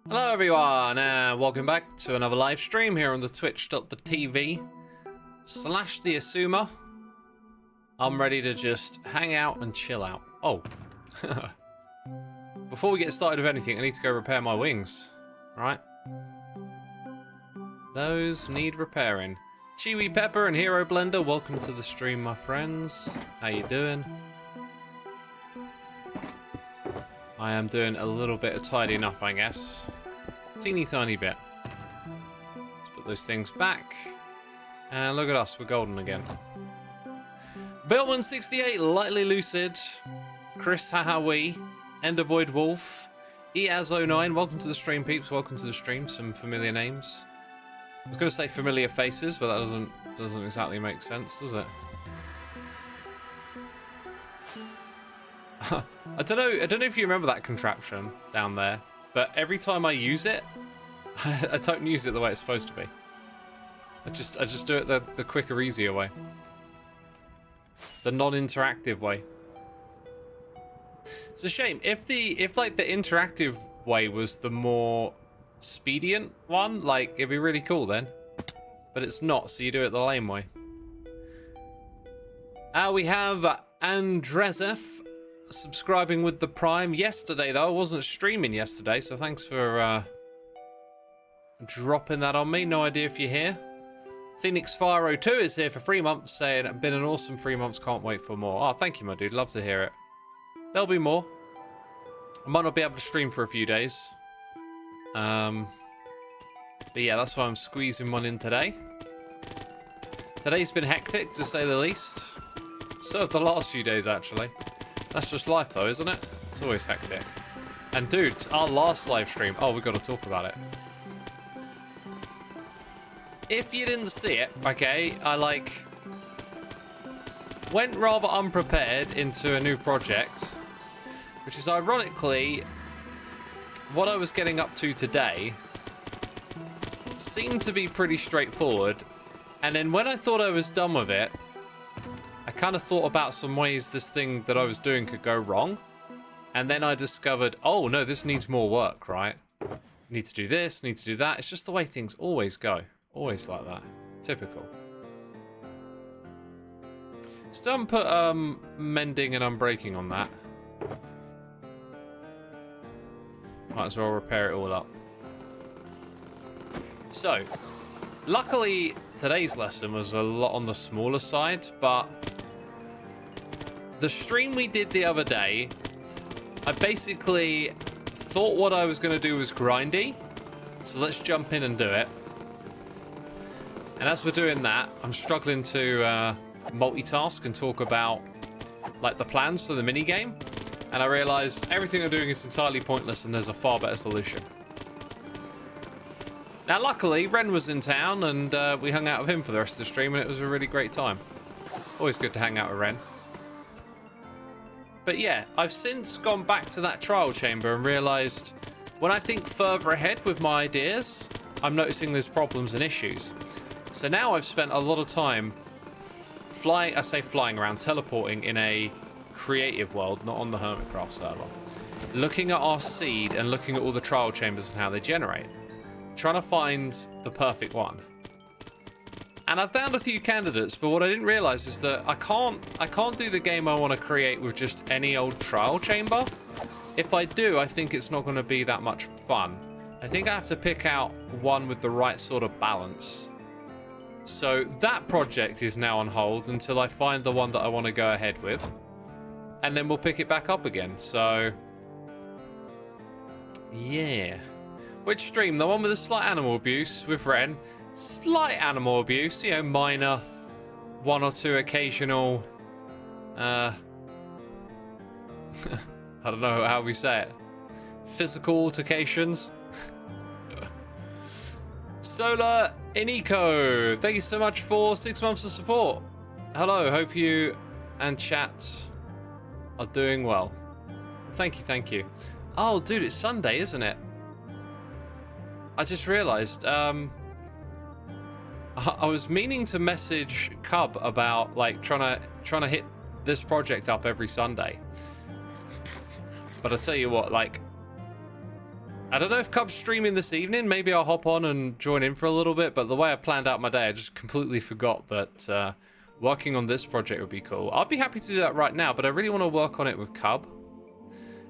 Hello everyone, and welcome back to another live stream here on the twitch.tv/the Xisuma. I'm ready to just hang out and chill out. Oh. Before we get started with anything, I need to go repair my wings. Alright. Those need repairing. Chiwi Pepper and Hero Blender, welcome to the stream, my friends. How you doing? I am doing a little bit of tidying up, I guess. Teeny tiny bit. Let's put those things back. And look at us, we're golden again. Billman68, Lightly Lucid, Chris Hahawi, Endervoid Wolf, Eaz09, welcome to the stream, peeps. Welcome to the stream. Some familiar names. I was going to say familiar faces, but that doesn't exactly make sense, does it? I don't know if you remember that contraption down there, but every time I use it, I don't use it the way it's supposed to be. I just do it the quicker, easier way. The non-interactive way. It's a shame. If like the interactive way was the more expedient one, like it'd be really cool then. But it's not, so you do it the lame way. We have Andrezef subscribing with the Prime yesterday, though. I wasn't streaming yesterday, so thanks for dropping that on me. No idea if you're here. Phoenix Fire 02 is here for 3 months, saying, been an awesome 3 months, can't wait for more. Oh, thank you, my dude. Love to hear it. There'll be more. I might not be able to stream for a few days. But yeah, that's why I'm squeezing one in today. Today's been hectic, to say the least. So have the last few days, actually. That's just life, though, isn't it? It's always hectic. And dude, our last live stream. Oh, we've got to talk about it. If you didn't see it, okay, I went rather unprepared into a new project, which is ironically what I was getting up to today seemed to be pretty straightforward. And then when I thought I was done with it, I kind of thought about some ways this thing that I was doing could go wrong. And then I discovered, oh no, this needs more work, right? Need to do this, need to do that. It's just the way things always go. Always like that. Typical. Still haven't put mending and unbreaking on that. Might as well repair it all up. So, luckily today's lesson was a lot on the smaller side, but the stream we did the other day, I basically thought what I was going to do was grindy. So let's jump in and do it. And as we're doing that, I'm struggling to multitask and talk about like the plans for the minigame. And I realize everything I'm doing is entirely pointless and there's a far better solution. Now, luckily, Ren was in town and we hung out with him for the rest of the stream and it was a really great time. Always good to hang out with Ren. But yeah, I've since gone back to that trial chamber and realized when I think further ahead with my ideas, I'm noticing there's problems and issues. So now I've spent a lot of time flying around, teleporting in a creative world, not on the Hermitcraft server. Looking at our seed and looking at all the trial chambers and how they generate. Trying to find the perfect one. And I've found a few candidates, but what I didn't realize is that I can't do the game I want to create with just any old trial chamber. If I do, I think it's not going to be that much fun. I think I have to pick out one with the right sort of balance. So that project is now on hold until I find the one that I want to go ahead with. And then we'll pick it back up again. So yeah. Which stream? The one with the slight animal abuse with Ren. Slight animal abuse, you know, minor, one or two occasional, I don't know how we say it, physical altercations. Solar Iniko, thank you so much for 6 months of support. Hello, hope you and chat are doing well. Thank you, thank you. Oh, dude, it's Sunday, isn't it? I just realized, I was meaning to message Cub about like trying to hit this project up every Sunday. But I tell you what, like I don't know if Cub's streaming this evening. Maybe I'll hop on and join in for a little bit. But the way I planned out my day, I just completely forgot that working on this project would be cool. I'd be happy to do that right now, but I really want to work on it with Cub.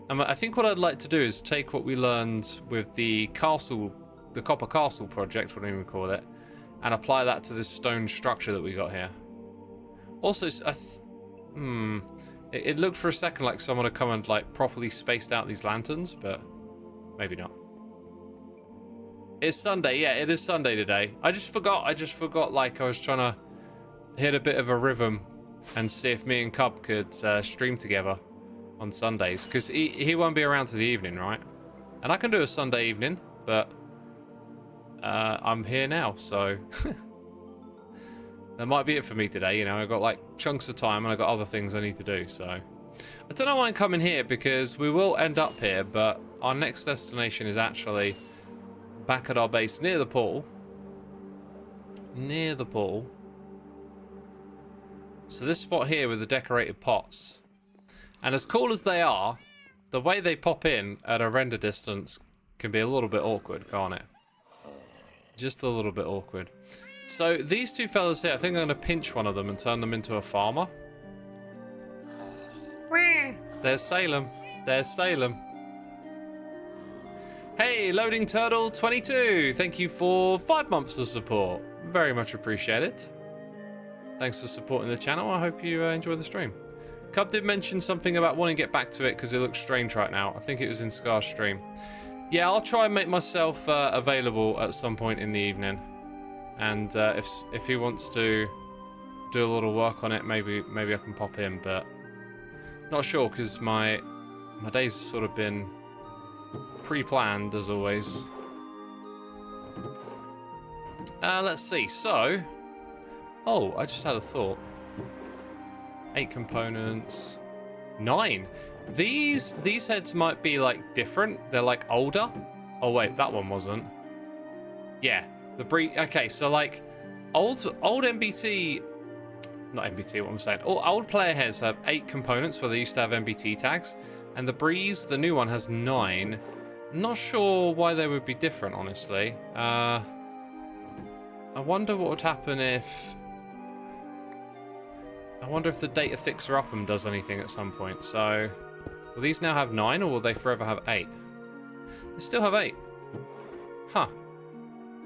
And I think what I'd like to do is take what we learned with the castle, the Copper Castle project, whatever you call it, and apply that to this stone structure that we got here. Also, it looked for a second like someone had come and like properly spaced out these lanterns, but maybe not. It's Sunday, yeah, it is Sunday today. I just forgot like I was trying to hit a bit of a rhythm and see if me and Cub could stream together on Sundays, because he won't be around to the evening, right? And I can do a Sunday evening, but I'm here now, so that might be it for me today. You know, I've got like chunks of time and I've got other things I need to do, so I don't know why I'm coming here, because we will end up here, but our next destination is actually back at our base near the pool. Near the pool. So this spot here with the decorated pots. And as cool as they are, the way they pop in at a render distance can be a little bit awkward, can't it? Just a little bit awkward. So these two fellas here, I think I'm going to pinch one of them and turn them into a farmer. There's Salem. There's Salem. Hey, Loading Turtle 22. Thank you for 5 months of support. Very much appreciated. Thanks for supporting the channel. I hope you enjoy the stream. Cub did mention something about wanting to get back to it because it looks strange right now. I think it was in Scar's stream. Yeah, I'll try and make myself available at some point in the evening. And if he wants to do a little work on it, maybe I can pop in, but not sure because my days have sort of been pre-planned as always. Let's see. So, oh, I just had a thought. 8 components. 9. These heads might be like different. They're like older. Oh wait, that one wasn't. Yeah, the breed. Okay, so like old MBT, not MBT. What I'm saying. Old player heads have 8 components where they used to have MBT tags, and the Breeze, the new one, has 9. Not sure why they would be different, honestly. I wonder what would happen if. I wonder if the data fixer Upham does anything at some point. So, will these now have 9, or will they forever have 8? They still have 8. Huh.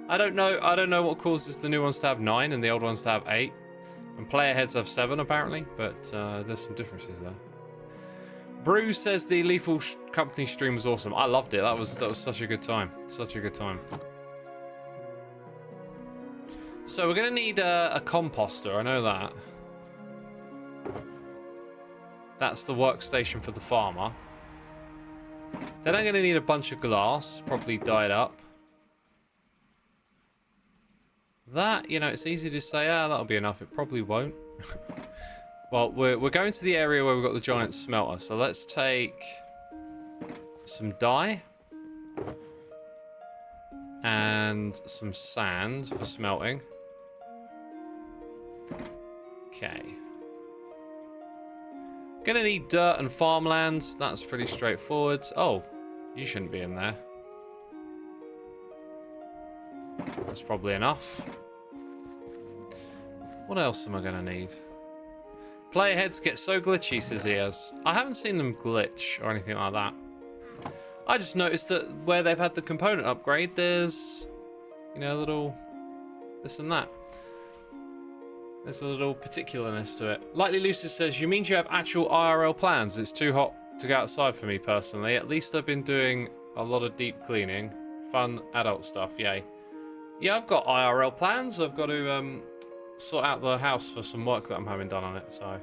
I don't know what causes the new ones to have 9 and the old ones to have 8. And player heads have 7 apparently, but there's some differences there. Bruce says the Lethal Company stream was awesome. I loved it. That was such a good time. Such a good time. So we're gonna need a composter. I know that. That's the workstation for the farmer. Then I'm going to need a bunch of glass, probably dyed up. That, you know, it's easy to say, that'll be enough. It probably won't. Well, we're going to the area where we've got the giant smelter. So let's take some dye. And some sand for smelting. Okay. Gonna need dirt and farmlands. That's pretty straightforward. Oh, you shouldn't be in there. That's probably enough. What else am I gonna need? Player heads get so glitchy, says Ears. I haven't seen them glitch or anything like that. I just noticed that where they've had the component upgrade, there's, you know, a little this and that. There's a little particularness to it. Lightly Lucid says, you mean you have actual IRL plans? It's too hot to go outside for me personally. At least I've been doing a lot of deep cleaning. Fun adult stuff, yay. Yeah, I've got IRL plans. I've got to sort out the house for some work that I'm having done on it, so.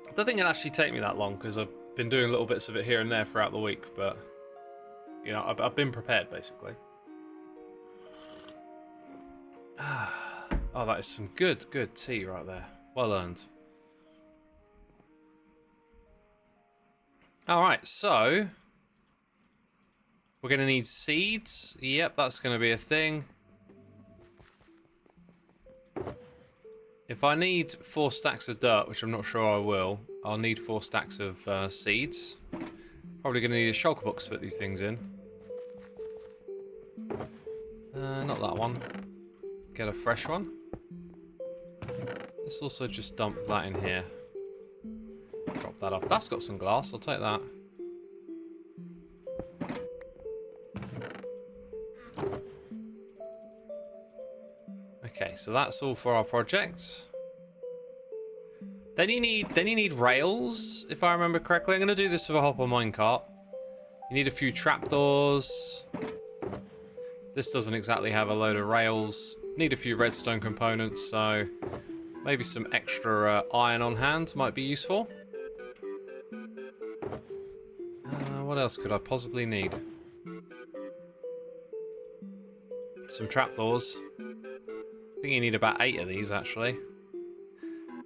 I don't think it'll actually take me that long because I've been doing little bits of it here and there throughout the week, but, you know, I've been prepared basically. Oh, that is some good tea right there. Well earned. Alright, so we're going to need seeds. Yep, that's going to be a thing. If I need 4 stacks of dirt, which I'm not sure I will, I'll need 4 stacks of seeds. Probably going to need a shulker box to put these things in. Not that one. Get a fresh one. Let's also just dump that in here. Drop that off. That's got some glass. I'll take that. Okay, so that's all for our project. Then you need rails, if I remember correctly. I'm going to do this with a hopper minecart. You need a few trapdoors. This doesn't exactly have a load of rails. Need a few redstone components, so maybe some extra iron on hand might be useful. What else could I possibly need? Some trapdoors. I think you need about 8 of these, actually.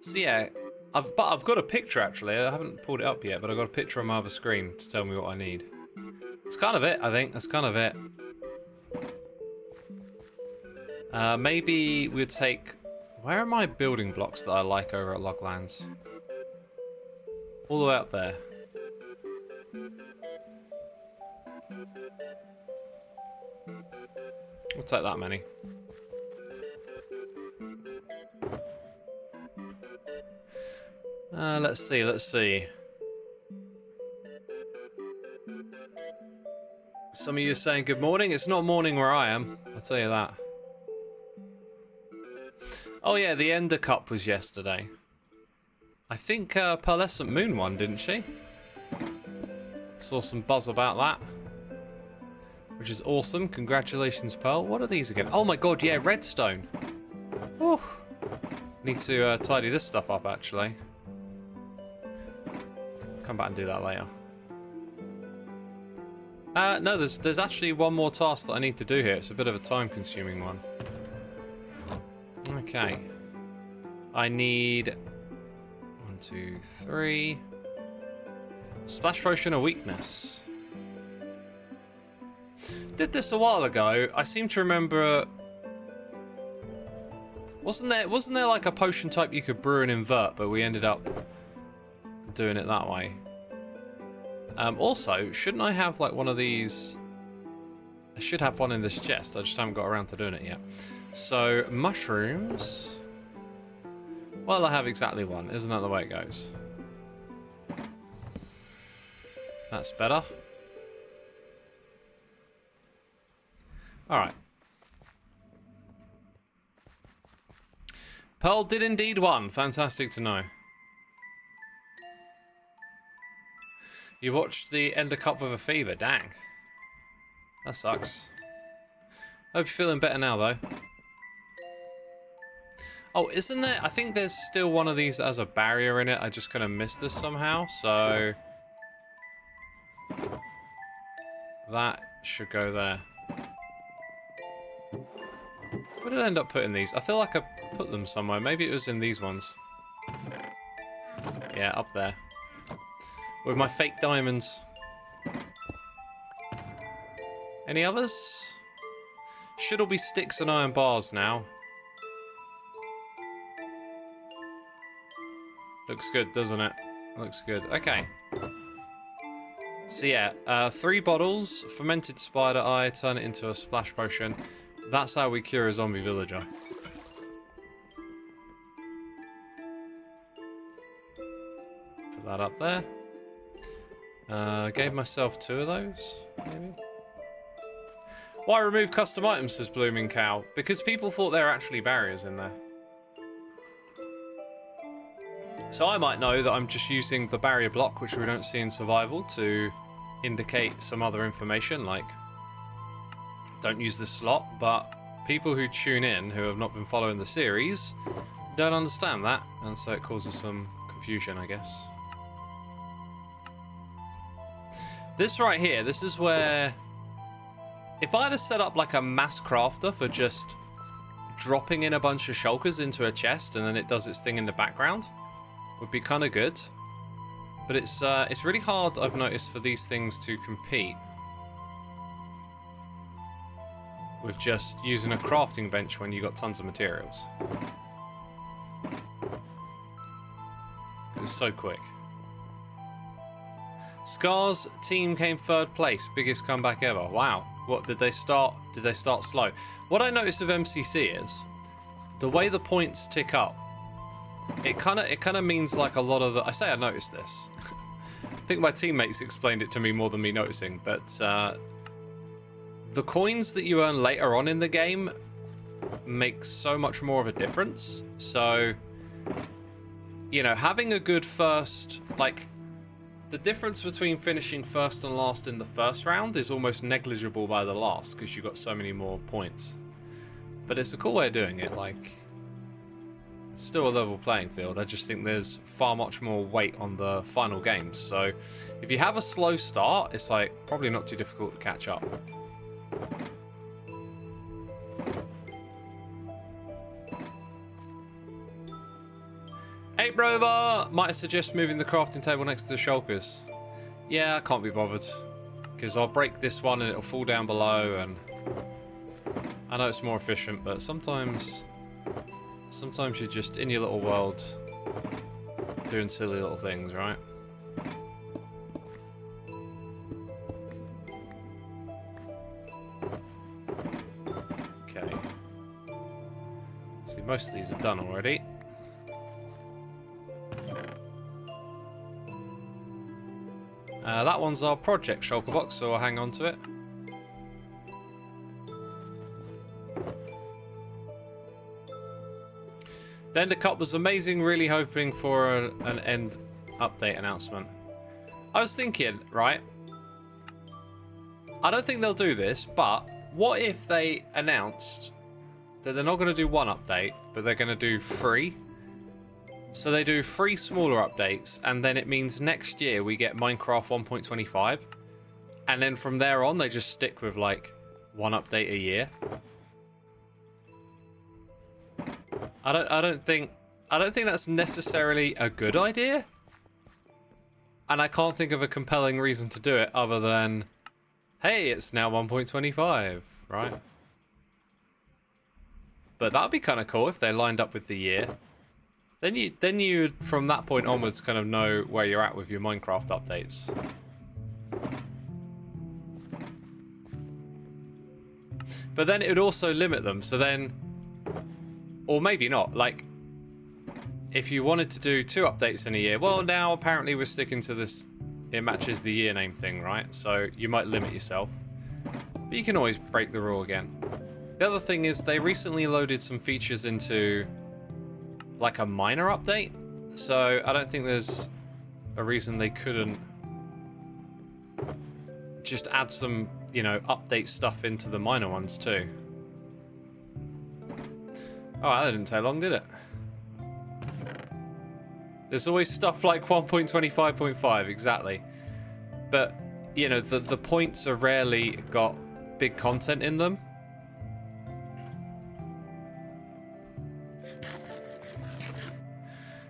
So yeah, I've got a picture, actually. I haven't pulled it up yet, but I've got a picture on my other screen to tell me what I need. That's kind of it, I think. That's kind of it. Maybe we'll take... Where are my building blocks that I like over at Loglands? All the way up there. We'll take that many. Let's see. Some of you are saying good morning. It's not morning where I am, I'll tell you that. Oh yeah, the Ender Cup was yesterday. I think Pearlescent Moon won, didn't she? Saw some buzz about that. Which is awesome. Congratulations, Pearl. What are these again? Oh my god, yeah, redstone. Whew. Need to tidy this stuff up, actually. Come back and do that later. No, there's actually one more task that I need to do here. It's a bit of a time-consuming one. Okay. I need 1, 2, 3. Splash potion of weakness. Did this a while ago. I seem to remember. Wasn't there like a potion type you could brew and invert, but we ended up doing it that way. Also, shouldn't I have like one of these? I should have one in this chest. I just haven't got around to doing it yet. So, mushrooms. Well, I have exactly one. Isn't that the way it goes? That's better. Alright. Pearl did indeed won. Fantastic to know. You watched the Ender Cup with a fever. Dang. That sucks. Hope you're feeling better now, though. Oh, isn't there... I think there's still one of these that has a barrier in it. I just kind of missed this somehow, so... that should go there. Where did I end up putting these? I feel like I put them somewhere. Maybe it was in these ones. Yeah, up there. With my fake diamonds. Any others? Should all be sticks and iron bars now. Looks good, doesn't it? Looks good. Okay. So yeah, 3 bottles, fermented spider eye, turn it into a splash potion. That's how we cure a zombie villager. Put that up there. Gave myself 2 of those, maybe. Why remove custom items, says Blooming Cow? Because people thought there were actually barriers in there. So I might know that I'm just using the barrier block, which we don't see in survival, to indicate some other information, like don't use this slot, but people who tune in, who have not been following the series, don't understand that, and so it causes some confusion, I guess. This right here, this is where... if I had set up like a mass crafter for just dropping in a bunch of shulkers into a chest and then it does its thing in the background, would be kind of good. But it's really hard, I've noticed, for these things to compete with just using a crafting bench when you got tons of materials. It's so quick. Scar's team came third place, biggest comeback ever. Wow. What did they start? Did they start slow? What I noticed with MCC is the way the points tick up. It kind of means like a lot of the. I say I noticed this. I think my teammates explained it to me more than me noticing, but the coins that you earn later on in the game make so much more of a difference. So, you know, having a good first, like, the difference between finishing first and last in the first round is almost negligible by the last because you got so many more points. But it's a cool way of doing it. Like, it's still a level playing field. I just think there's far much more weight on the final games. So if you have a slow start, it's like probably not too difficult to catch up. Hey Rover, might I suggest moving the crafting table next to the shulkers? Yeah, I can't be bothered because I'll break this one and it'll fall down below, and I know it's more efficient, but sometimes you're just in your little world doing silly little things, right? Okay. See, most of these are done already. That one's our project shulker box, so I'll hang on to it. The Ender Cup was amazing, really hoping for an end update announcement. I was thinking, right, I don't think they'll do this, but what if they announced that they're not going to do one update, but they're going to do 3? So they do 3 smaller updates, and then it means next year we get Minecraft 1.25, and then from there on they just stick with like 1 update a year. I don't think that's necessarily a good idea, and I can't think of a compelling reason to do it other than, hey, it's now 1.25, right? But that'd be kind of cool if they lined up with the year. Then you from that point onwards kind of know where you're at with your Minecraft updates. But then it would also limit them, so then, or maybe not, like, if you wanted to do 2 updates in a year, well, now apparently we're sticking to this, it matches the year name thing, right? So you might limit yourself. But you can always break the rule again. The other thing is they recently loaded some features into like a minor update, so I don't think there's a reason they couldn't just add some, you know, update stuff into the minor ones too. Oh, that didn't take long, did it? There's always stuff like 1.25.5, exactly. But, you know, the points are rarely got big content in them.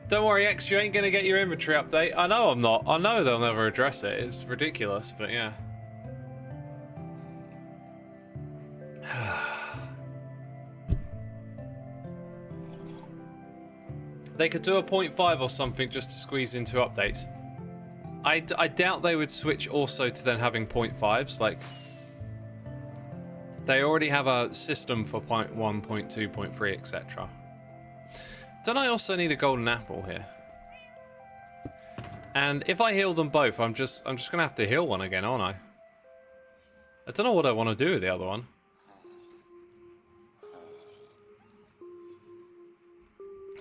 Don't worry, X, you ain't gonna get your inventory update. I know I'm not. I know they'll never address it. It's ridiculous, but yeah. They could do a 0.5 or something just to squeeze into updates. I doubt they would switch also to then having 0.5s. Like, they already have a system for 0.1, 0.2, 0.3, etc. Don't I also need a golden apple here? And if I heal them both, I'm just gonna have to heal one again, aren't I? I don't know what I want to do with the other one.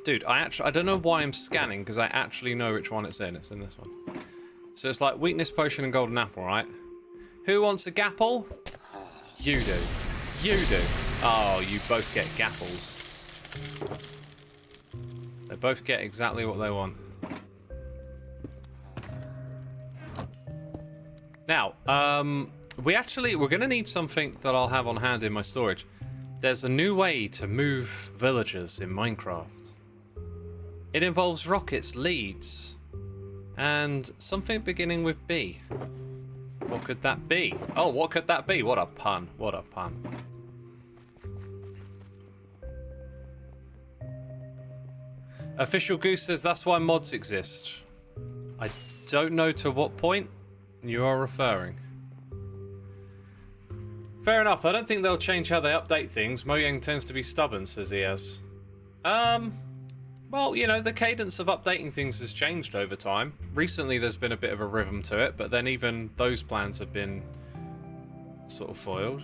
Dude, I don't know why I'm scanning, because I actually know which one it's in. It's in this one. So it's like weakness potion and golden apple, right? Who wants a gapple? You do. You do. Oh, you both get gapples. They both get exactly what they want. Now, we're going to need something that I'll have on hand in my storage. There's a new way to move villagers in Minecraft. It involves rockets, leads, and something beginning with B. What could that be? Oh, what could that be? What a pun. What a pun. Official Goose says that's why mods exist. I don't know to what point. You are referring. Fair enough. I don't think they'll change how they update things. Mojang tends to be stubborn, says ES. Well, you know, the cadence of updating things has changed over time. Recently, there's been a bit of a rhythm to it, but then even those plans have been sort of foiled.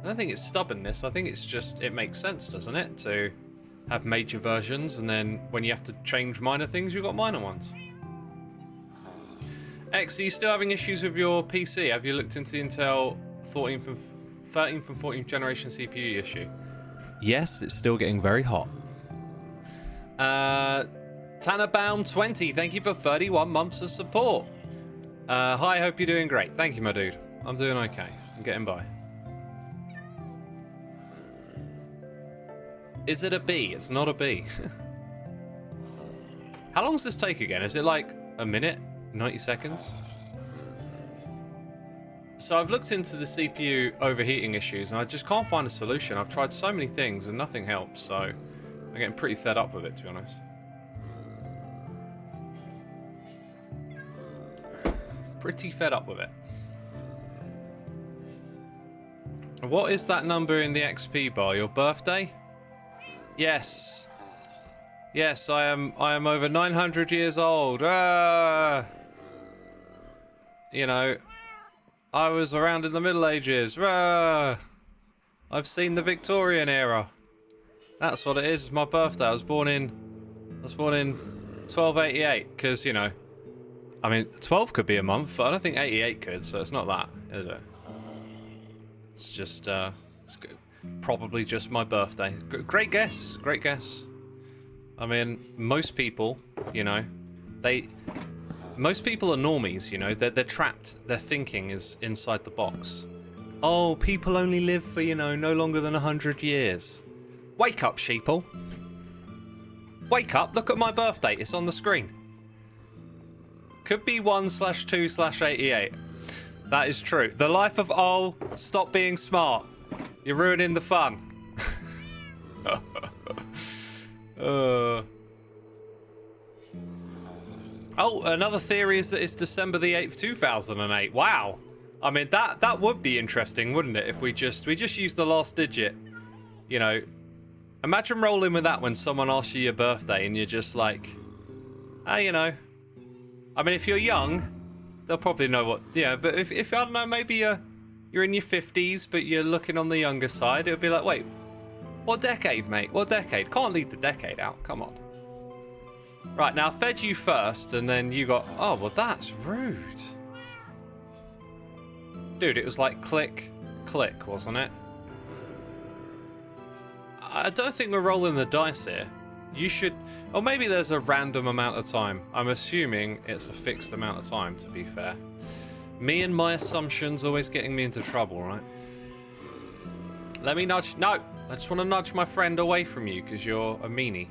I don't think it's stubbornness. I think it's just, it makes sense, doesn't it? To have major versions, and then when you have to change minor things, you've got minor ones. X, are you still having issues with your PC? Have you looked into the Intel 13th and 14th generation CPU issue? Yes, it's still getting very hot. Tannerbound20, thank you for 31 months of support. Hi, hope you're doing great. Thank you, my dude. I'm doing okay. I'm getting by. Is it a B? It's not a B. How long does this take again? Is it like a minute? 90 seconds? So I've looked into the CPU overheating issues and I just can't find a solution. I've tried so many things and nothing helps, so I'm getting pretty fed up with it, to be honest. Pretty fed up with it. What is that number in the XP bar? Your birthday? Yes. Yes, I am over 900 years old. You know, I was around in the Middle Ages. I've seen the Victorian era. That's what it is. It's my birthday. I was born in 1288 because, you know, I mean, 12 could be a month, but I don't think 88 could, so it's not that, is it? It's just it's probably just my birthday. Great guess. Great guess. I mean, most people, you know, most people are normies, you know. They're trapped. Their thinking is inside the box. Oh, people only live for, you know, no longer than 100 years. Wake up, sheeple. Wake up. Look at my birthday. It's on the screen. Could be 1/2/88. That is true. The life of Ol. Stop being smart. You're ruining the fun. Oh, another theory is that it's December the 8th, 2008. Wow. I mean, that would be interesting, wouldn't it? If we just use the last digit. You know, imagine rolling with that when someone asks you your birthday and you're just like, you know. I mean, if you're young, they'll probably know what. Yeah, but if I don't know, maybe you're in your 50s, but you're looking on the younger side, it'll be like, wait, what decade, mate? What decade? Can't leave the decade out. Come on. Right, now I fed you first, and then you got... Oh, well, that's rude. Dude, it was like click, click, wasn't it? I don't think we're rolling the dice here. You should... Or maybe there's a random amount of time. I'm assuming it's a fixed amount of time, to be fair. Me and my assumptions always getting me into trouble, right? Let me nudge... No! I just want to nudge my friend away from you, because you're a meanie.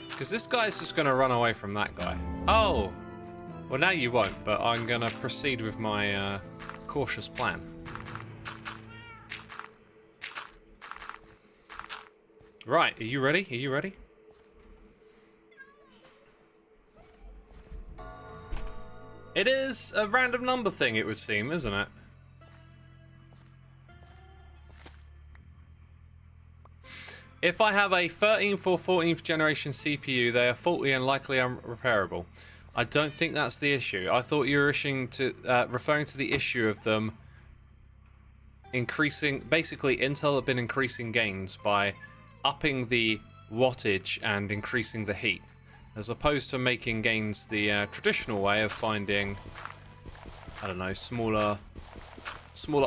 Because this guy's just going to run away from that guy. Oh! Well, now you won't, but I'm going to proceed with my cautious plan. Right, are you ready? Are you ready? It is a random number thing, it would seem, isn't it? If I have a 13th or 14th generation CPU, they are faulty and likely unrepairable. I don't think that's the issue. I thought you were referring to the issue of them increasing... Basically, Intel have been increasing gains by upping the wattage and increasing the heat, as opposed to making gains the traditional way of finding, I don't know, smaller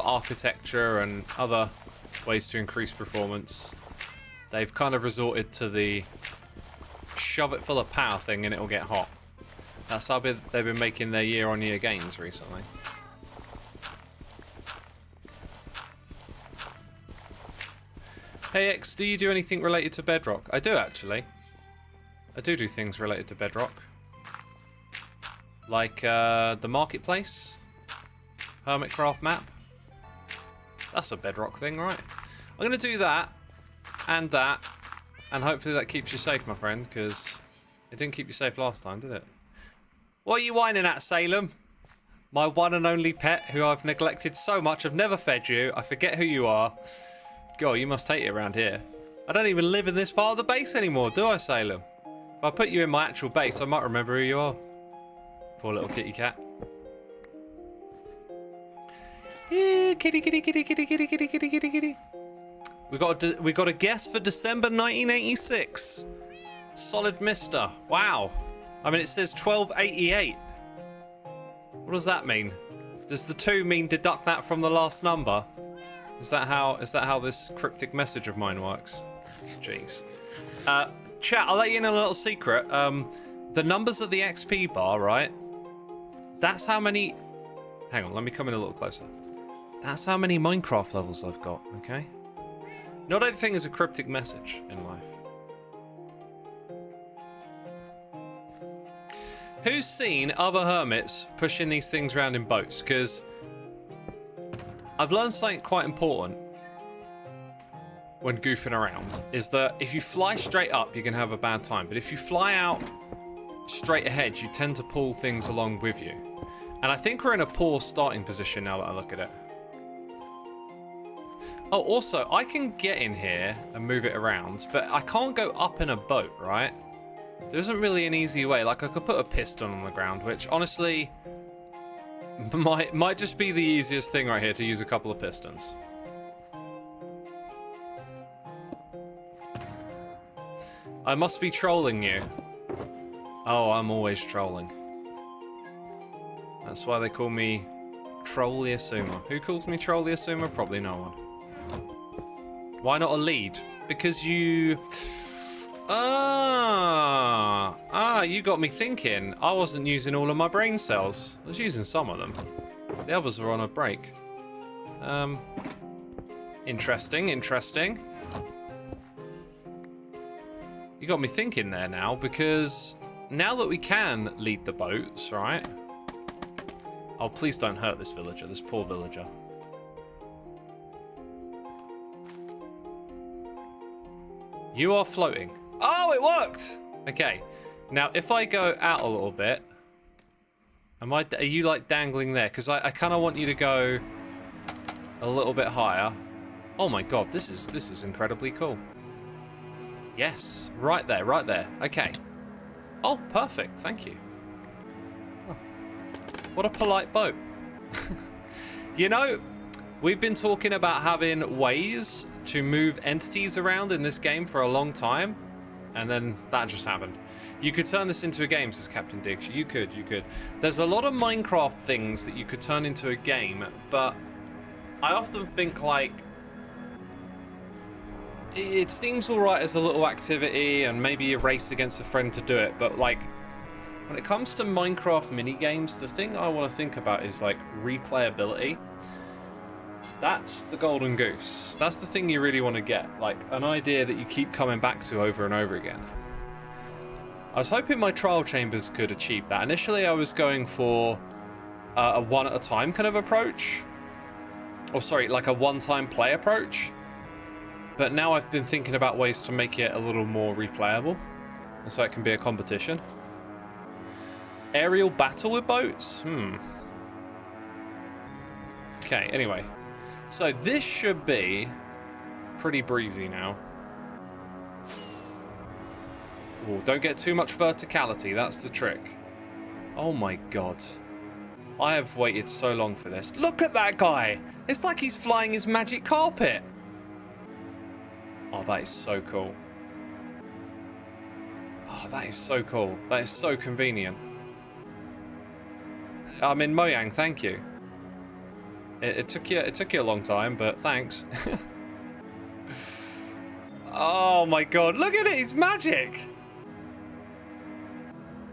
architecture and other ways to increase performance. They've kind of resorted to the shove it full of power thing and it'll get hot. That's how they've been making their year-on-year gains recently. Hey X, do you do anything related to Bedrock? I do, actually. I do things related to Bedrock. Like the marketplace. Hermitcraft map. That's a Bedrock thing, right? I'm going to do that. And hopefully that keeps you safe, my friend, because It didn't keep you safe last time, did it? What are you whining at, Salem? My one and only pet, who I've neglected so much. I've never fed you. I forget who you are. God, you must hate it around here. I don't even live in this part of the base anymore, do I, Salem? If I put you in my actual base, I might remember who you are. Poor little kitty cat. Yeah, kitty, kitty, kitty, kitty, kitty, kitty, kitty, kitty, kitty. We got a guest for December 1986. Solid Mister. Wow. I mean, it says 1288. What does that mean? Does the 2 mean deduct that from the last number? Is that how this cryptic message of mine works? Jeez. Chat, I'll let you in a little secret. The numbers of the XP bar, right? That's how many... Hang on, let me come in a little closer. That's how many Minecraft levels I've got, okay? Not everything is a cryptic message in life. Who's seen other hermits pushing these things around in boats? Because I've learned something quite important when goofing around, is that if you fly straight up, you can have a bad time. But if you fly out straight ahead, you tend to pull things along with you. And I think we're in a poor starting position now that I look at it. Oh, also, I can get in here and move it around, but I can't go up in a boat, right? There isn't really an easy way. Like, I could put a piston on the ground, which, honestly, might just be the easiest thing right here, to use a couple of pistons. I must be trolling you. Oh, I'm always trolling. That's why they call me Troll Xisuma. Who calls me Troll Xisuma? Probably no one. Why not a lead? Because you... you got me thinking. I wasn't using all of my brain cells. I was using some of them. The others were on a break. Interesting, interesting. You got me thinking there now, because now that we can lead the boats, right? Oh, please don't hurt this villager, this poor villager. You are floating. Oh, it worked! Okay. Now, if I go out a little bit, are you like dangling there? Because I kind of want you to go a little bit higher. Oh my god, this is incredibly cool. Yes, right there, right there. Okay. Oh, perfect. Thank you. Oh, what a polite boat. You know, we've been talking about having ways to move entities around in this game for a long time, and then that just happened. You could turn this into a game, says Captain Diggs. You could. There's a lot of Minecraft things that you could turn into a game, but I often think, like, it seems alright as a little activity and maybe a race against a friend to do it, but, like, when it comes to Minecraft mini-games, the thing I want to think about is, like, replayability. That's the golden goose. That's the thing you really want to get, like, an idea that you keep coming back to over and over again. I was hoping my trial chambers could achieve that. Initially, I was going for a one-at-a-time kind of approach. Or, sorry, like a one-time play approach. But now I've been thinking about ways to make it a little more replayable. And so it can be a competition. Aerial battle with boats? Okay, anyway. So this should be pretty breezy now. Ooh, don't get too much verticality, that's the trick. Oh my god. I have waited so long for this. Look at that guy! It's like he's flying his magic carpet! Oh, that is so cool. Oh, that is so cool. That is so convenient. I'm in Mojang, thank you. It took you a long time, but thanks. Oh my god, look at it, it's magic!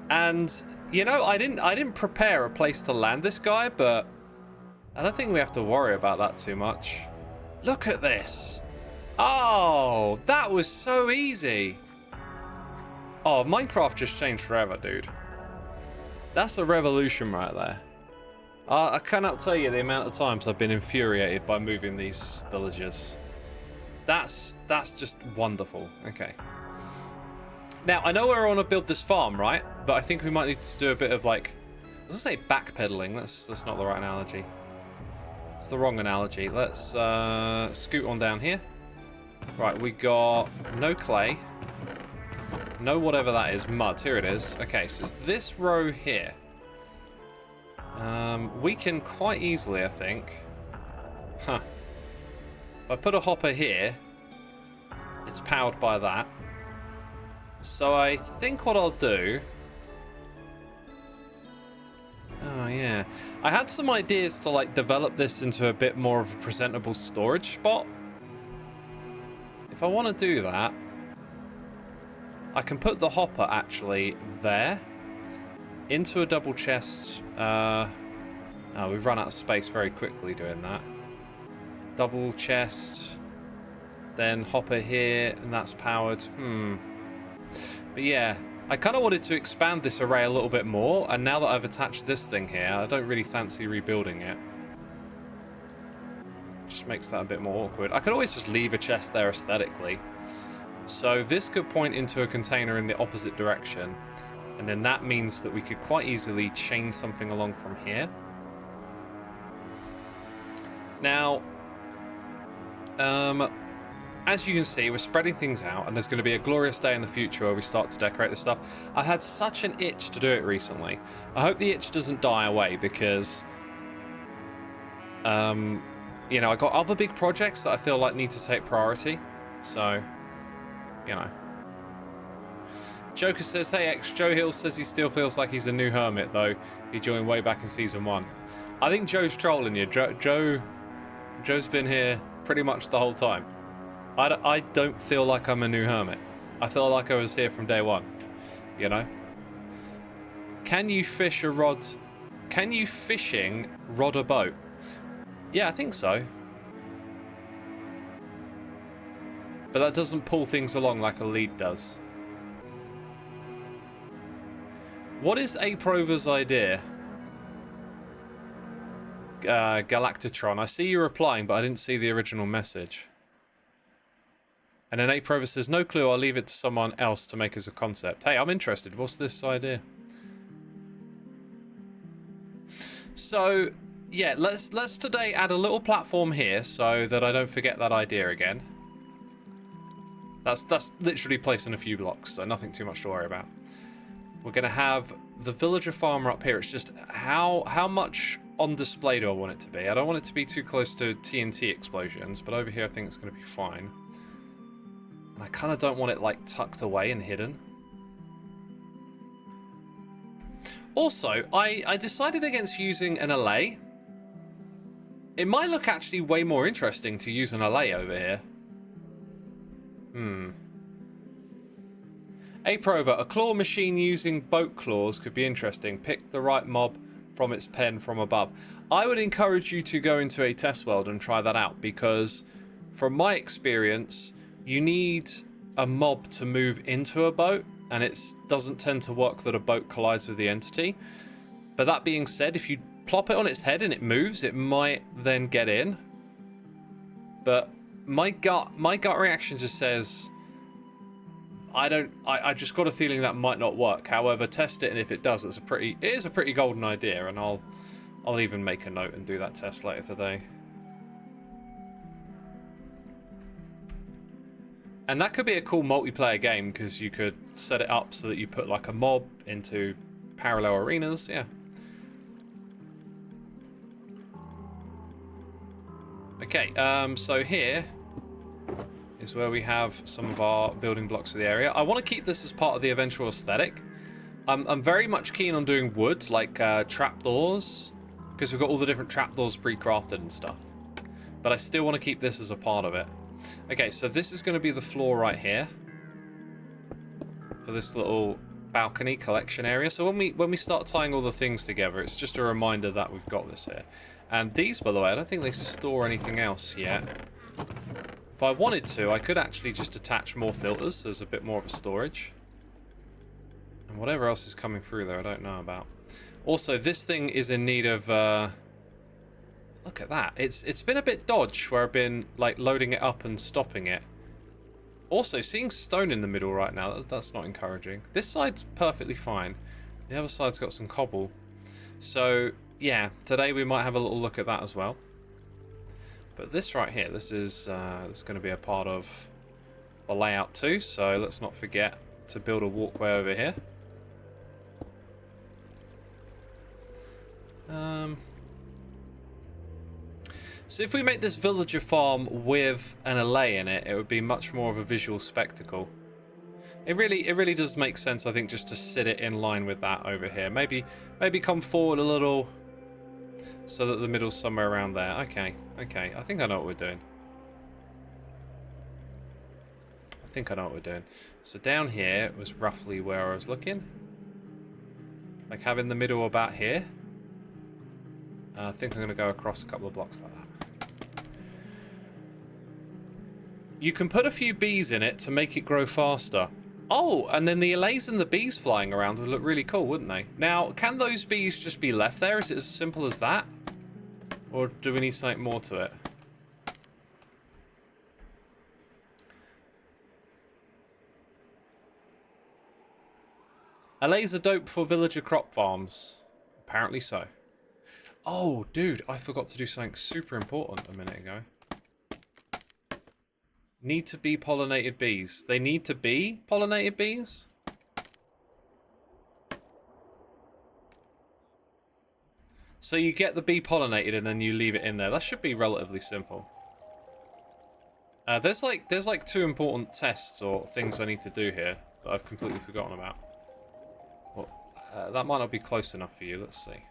And you know, I didn't prepare a place to land this guy, but I don't think we have to worry about that too much. Look at this. Oh, that was so easy. Oh, Minecraft just changed forever, dude. That's a revolution right there. I cannot tell you the amount of times I've been infuriated by moving these villagers. That's just wonderful. Okay. Now, I know we're on to build this farm, right? But I think we might need to do a bit of, like... I was going to say backpedaling. That's not the right analogy. It's the wrong analogy. Let's scoot on down here. Right, we got no clay. No whatever that is. Mud. Here it is. Okay, so it's this row here. We can quite easily, I think... Huh. If I put a hopper here, it's powered by that. So I think what I'll do... Oh, yeah. I had some ideas to, like, develop this into a bit more of a presentable storage spot. If I want to do that, I can put the hopper, actually, there. Into a double chest. Oh, we've run out of space very quickly doing that. Double chest. Then hopper here, and that's powered. But yeah, I kind of wanted to expand this array a little bit more, and now that I've attached this thing here, I don't really fancy rebuilding it. Just makes that a bit more awkward. I could always just leave a chest there aesthetically. So this could point into a container in the opposite direction, and then that means that we could quite easily chain something along from here. Now, as you can see, we're spreading things out, and there's going to be a glorious day in the future where we start to decorate this stuff. I've had such an itch to do it recently. I hope the itch doesn't die away because, you know, I got other big projects that I feel like need to take priority. So, you know. Joker says, hey X, Joe Hill says he still feels like he's a new hermit, though. He joined way back in Season 1. I think Joe's trolling you. Joe's been here pretty much the whole time. I don't feel like I'm a new hermit. I feel like I was here from day one, you know? Can you fish a rod? Can you fishing rod a boat? Yeah, I think so. But that doesn't pull things along like a lead does. What is Aprover's idea? Galactitron. I see you replying, but I didn't see the original message. And then Aprover says, no clue, I'll leave it to someone else to make as a concept. Hey, I'm interested. What's this idea? So, yeah, let's today add a little platform here so that I don't forget that idea again. That's literally placed in a few blocks, so nothing too much to worry about. We're going to have the villager farmer up here. It's just how much on display do I want it to be? I don't want it to be too close to TNT explosions, but over here I think it's going to be fine. And I kind of don't want it, like, tucked away and hidden. Also, I decided against using an allay. It might look actually way more interesting to use an allay over here. Aprover, a claw machine using boat claws could be interesting. Pick the right mob from its pen from above. I would encourage you to go into a test world and try that out, because from my experience, you need a mob to move into a boat, and it doesn't tend to work that a boat collides with the entity. But that being said, if you plop it on its head and it moves, it might then get in. But my gut reaction just says, I just got a feeling that might not work. However, test it, and if it does, it is a pretty golden idea, and I'll even make a note and do that test later today. And that could be a cool multiplayer game, because you could set it up so that you put like a mob into parallel arenas. Yeah. Okay, so here is where we have some of our building blocks for the area. I want to keep this as part of the eventual aesthetic. I'm very much keen on doing wood, like trapdoors, because we've got all the different trapdoors pre-crafted and stuff. But I still want to keep this as a part of it. Okay, so this is going to be the floor right here for this little balcony collection area. So when we start tying all the things together, it's just a reminder that we've got this here. And these, by the way, I don't think they store anything else yet. If I wanted to, I could actually just attach more filters as a bit more of a storage. And whatever else is coming through there, I don't know about. Also, this thing is in need of... look at that. It's been a bit dodgy where I've been like loading it up and stopping it. Also, seeing stone in the middle right now, that's not encouraging. This side's perfectly fine. The other side's got some cobble. So, yeah, today we might have a little look at that as well. But this right here, this is going to be a part of the layout too, so let's not forget to build a walkway over here. So if we make this villager farm with an allay in it, it would be much more of a visual spectacle. It really does make sense, I think, just to sit it in line with that over here. Maybe come forward a little so that the middle's somewhere around there. Okay. I think I know what we're doing. So down here was roughly where I was looking. Like having the middle about here. I think I'm going to go across a couple of blocks like that. You can put a few bees in it to make it grow faster. Oh, and then the allays and the bees flying around would look really cool, wouldn't they? Now, can those bees just be left there? Is it as simple as that? Or do we need something more to it? Allays are dope for villager crop farms. Apparently so. Oh, dude, I forgot to do something super important a minute ago. Need to be pollinated bees. They need to be pollinated bees? So you get the bee pollinated and then you leave it in there. That should be relatively simple. There's like 2 important tests or things I need to do here that I've completely forgotten about. Well, that might not be close enough for you. Let's see.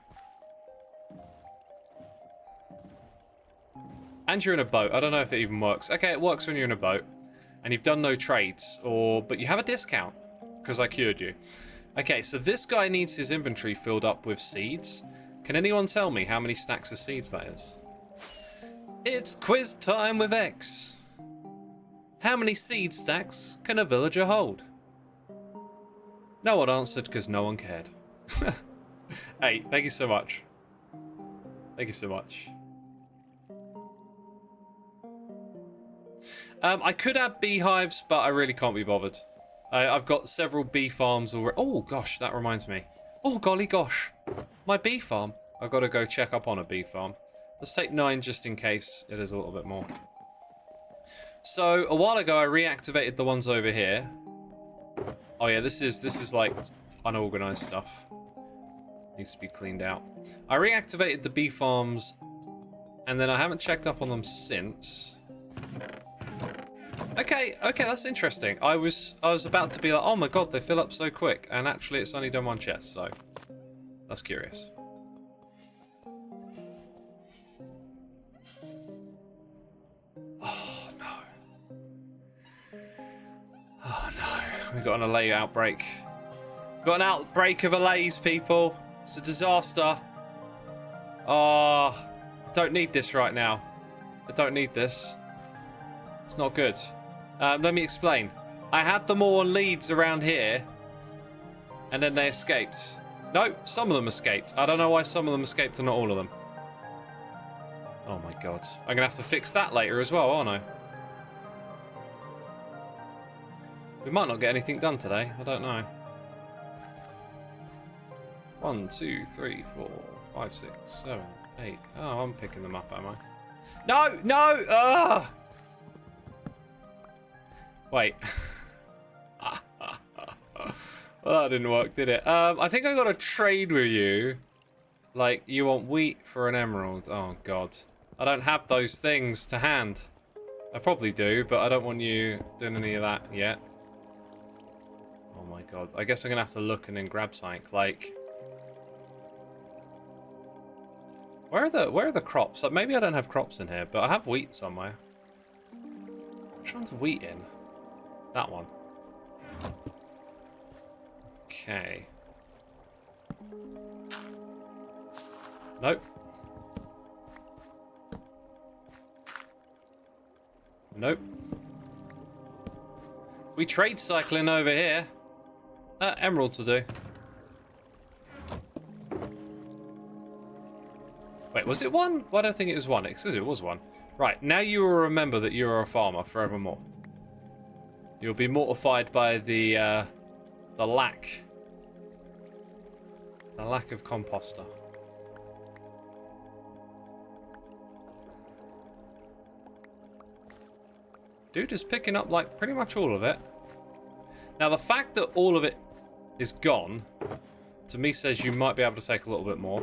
And you're in a boat. I don't know if it even works. Okay, it works when you're in a boat. And you've done no trades. But you have a discount. Because I cured you. Okay, so this guy needs his inventory filled up with seeds. Can anyone tell me how many stacks of seeds that is? It's quiz time with X. How many seed stacks can a villager hold? No one answered because no one cared. Hey, thank you so much. Thank you so much. I could have beehives, but I really can't be bothered. I've got several bee farms already. Oh, gosh, that reminds me. Oh, golly gosh. My bee farm. I've got to go check up on a bee farm. Let's take 9 just in case it is a little bit more. So, a while ago, I reactivated the ones over here. Oh, yeah, this is like unorganized stuff. Needs to be cleaned out. I reactivated the bee farms, and then I haven't checked up on them since. Okay, that's interesting. I was about to be like, oh my god, they fill up so quick, and actually it's only done 1 chest, so that's curious. Oh no, we got an allay outbreak. We've got an outbreak of allays, people. It's a disaster. Oh, don't need this right now. I don't need this. It's not good. Let me explain. I had them all on leads around here, and then they escaped. No, some of them escaped. I don't know why some of them escaped and not all of them. Oh my god. I'm going to have to fix that later as well, aren't I? We might not get anything done today. I don't know. 1, 2, 3, 4, 5, 6, 7, 8. Oh, I'm picking them up, am I? No! Ugh! Wait. Well, that didn't work, did it? I think I got a trade with you. Like, you want wheat for an emerald. Oh, God. I don't have those things to hand. I probably do, but I don't want you doing any of that yet. Oh, my God. I guess I'm going to have to look and then grab something. Like... Where are the crops? Like, maybe I don't have crops in here, but I have wheat somewhere. Which one's wheat in? That one. Okay. Nope. Nope. We trade cycling over here. Emeralds will do. Wait, was it 1? Why don't I think it was 1? It says it was 1. Right, now you will remember that you are a farmer forevermore. You'll be mortified by the lack of composter. Dude is picking up like pretty much all of it. Now the fact that all of it is gone, to me says you might be able to take a little bit more.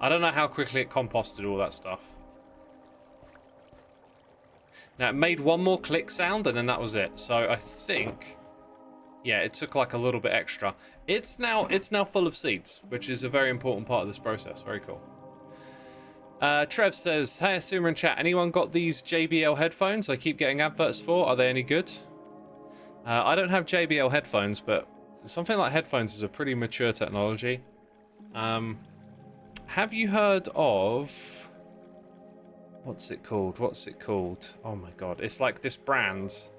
I don't know how quickly it composted all that stuff. Now it made one more click sound and then that was it. So I think, yeah, it took like a little bit extra. It's now full of seeds, which is a very important part of this process. Very cool. Trev says, hey, Xisuma in chat, anyone got these JBL headphones I keep getting adverts for? Are they any good? I don't have JBL headphones, but something like headphones is a pretty mature technology. Have you heard of... What's it called? Oh my god. It's like this brand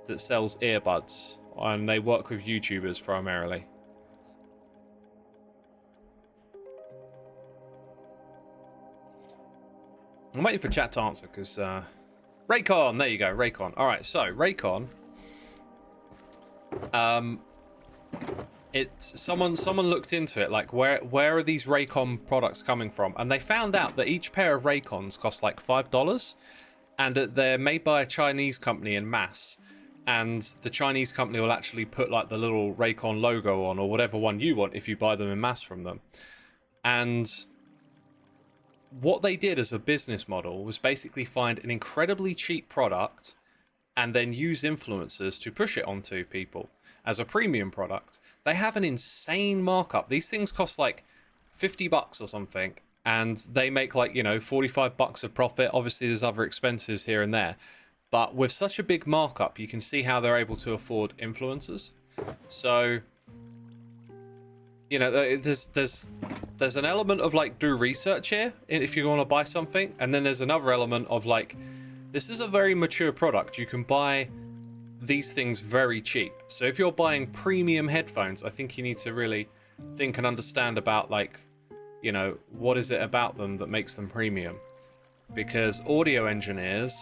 that sells earbuds, and they work with YouTubers primarily. I'm waiting for chat to answer because Raycon, there you go, Raycon. All right, so Raycon, it's someone looked into it, like where are these Raycon products coming from, and they found out that each pair of Raycons cost like $5, and that they're made by a Chinese company en masse, and the Chinese company will actually put like the little Raycon logo on or whatever one you want if you buy them en masse from them. And what they did as a business model was basically find an incredibly cheap product and then use influencers to push it onto people as a premium product. They have an insane markup. These things cost like $50 or something, and they make like, you know, $45 of profit. Obviously there's other expenses here and there, but with such a big markup, you can see how they're able to afford influencers. So, you know, there's an element of like do research here if you want to buy something, and then there's another element of like, this is a very mature product. You can buy these things very cheap. So if you're buying premium headphones, I think you need to really think and understand about like, you know, what is it about them that makes them premium? Because audio engineers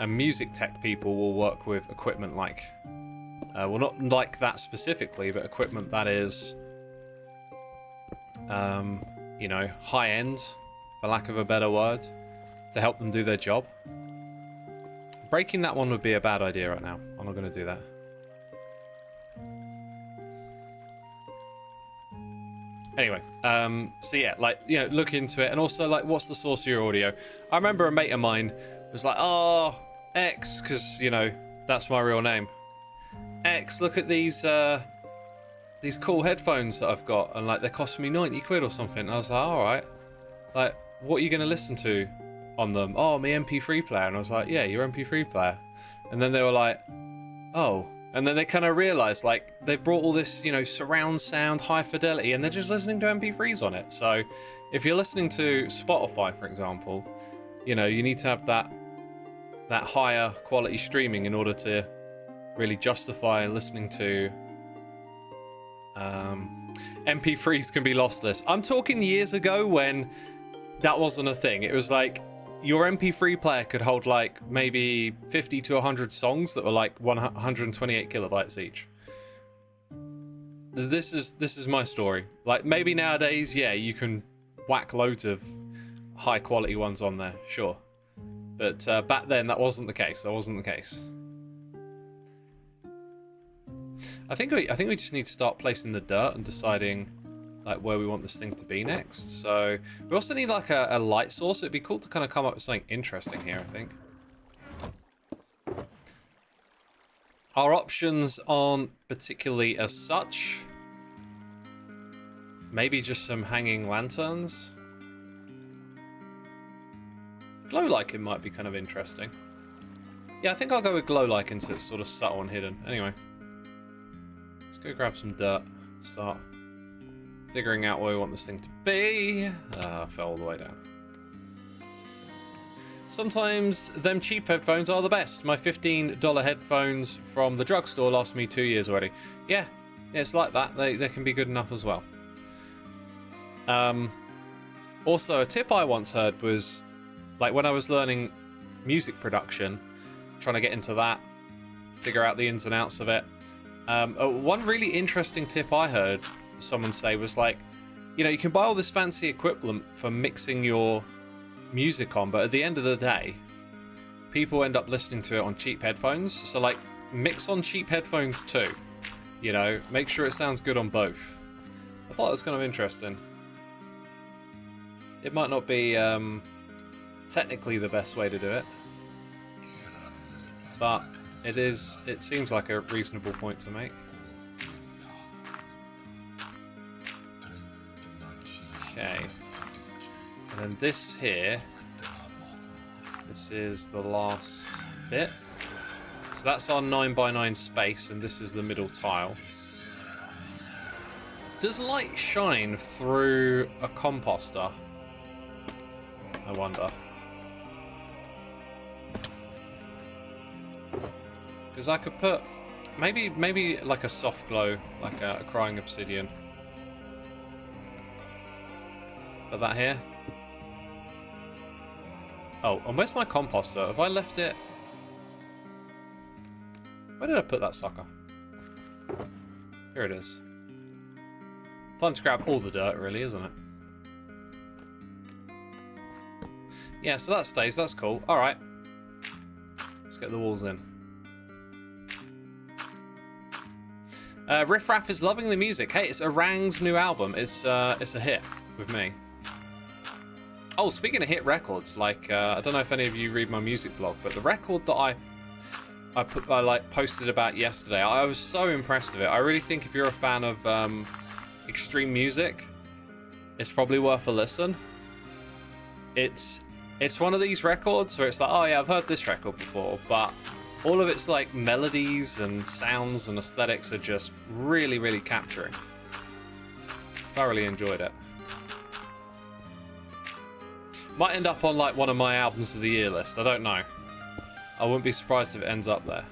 and music tech people will work with equipment like, well, not like that specifically, but equipment that is, you know, high end, for lack of a better word, to help them do their job. Breaking that one would be a bad idea right now. I'm not going to do that. Anyway, so yeah, like, you know, look into it. And also, like, what's the source of your audio? I remember a mate of mine was like, oh, X, because, you know, that's my real name. X, look at these cool headphones that I've got, and like they're costing me 90 quid or something. And I was like, all right, like, what are you going to listen to on them? Oh, my MP3 player. And I was like, yeah, your MP3 player. And then they were like, oh. And then they kind of realized, like, they brought all this, you know, surround sound, high fidelity, and they're just listening to MP3s on it. So if you're listening to Spotify, for example, you know, you need to have that higher quality streaming in order to really justify listening to MP3s can be lossless. I'm talking years ago when that wasn't a thing. It was like your MP3 player could hold like maybe 50 to 100 songs that were like 128 kilobytes each. This is my story. Like, maybe nowadays, yeah, you can whack loads of high quality ones on there, sure. But back then that wasn't the case. I think we just need to start placing the dirt and deciding like where we want this thing to be next. So we also need like a light source. It'd be cool to kind of come up with something interesting here, I think. Our options aren't particularly as such. Maybe just some hanging lanterns. Glow lichen might be kind of interesting. Yeah, I think I'll go with glow lichen so it's sort of subtle and hidden. Anyway, let's go grab some dirt. Start figuring out where we want this thing to be. I fell all the way down. Sometimes them cheap headphones are the best. My $15 headphones from the drugstore last me 2 years already. Yeah, it's like that. They can be good enough as well. Also, a tip I once heard was, like, when I was learning music production, trying to get into that, figure out the ins and outs of it. One really interesting tip I heard someone say was like, you know, you can buy all this fancy equipment for mixing your music on, but at the end of the day, people end up listening to it on cheap headphones. So like, mix on cheap headphones too. You know, make sure it sounds good on both. I thought it was kind of interesting. It might not be technically the best way to do it, but it seems like a reasonable point to make. Okay. And then this here, this is the last bit. So that's our 9x9 space, and this is the middle tile. Does light shine through a composter? I wonder. Because I could put maybe like a soft glow, like a crying obsidian. Put that here. Oh, and where's my composter? Have I left it? Where did I put that sucker? Here it is. Time to grab all the dirt, really, isn't it? Yeah, so that stays. That's cool. All right. Let's get the walls in. Riff Raff is loving the music. Hey, it's Orang's new album. It's a hit with me. Oh, speaking of hit records, like I don't know if any of you read my music blog, but the record that I posted about yesterday, I was so impressed with it. I really think if you're a fan of extreme music, it's probably worth a listen. It's one of these records where it's like, oh yeah, I've heard this record before, but all of its like melodies and sounds and aesthetics are just really, really capturing. Thoroughly enjoyed it. Might end up on like one of my albums of the year list. I don't know. I wouldn't be surprised if it ends up there.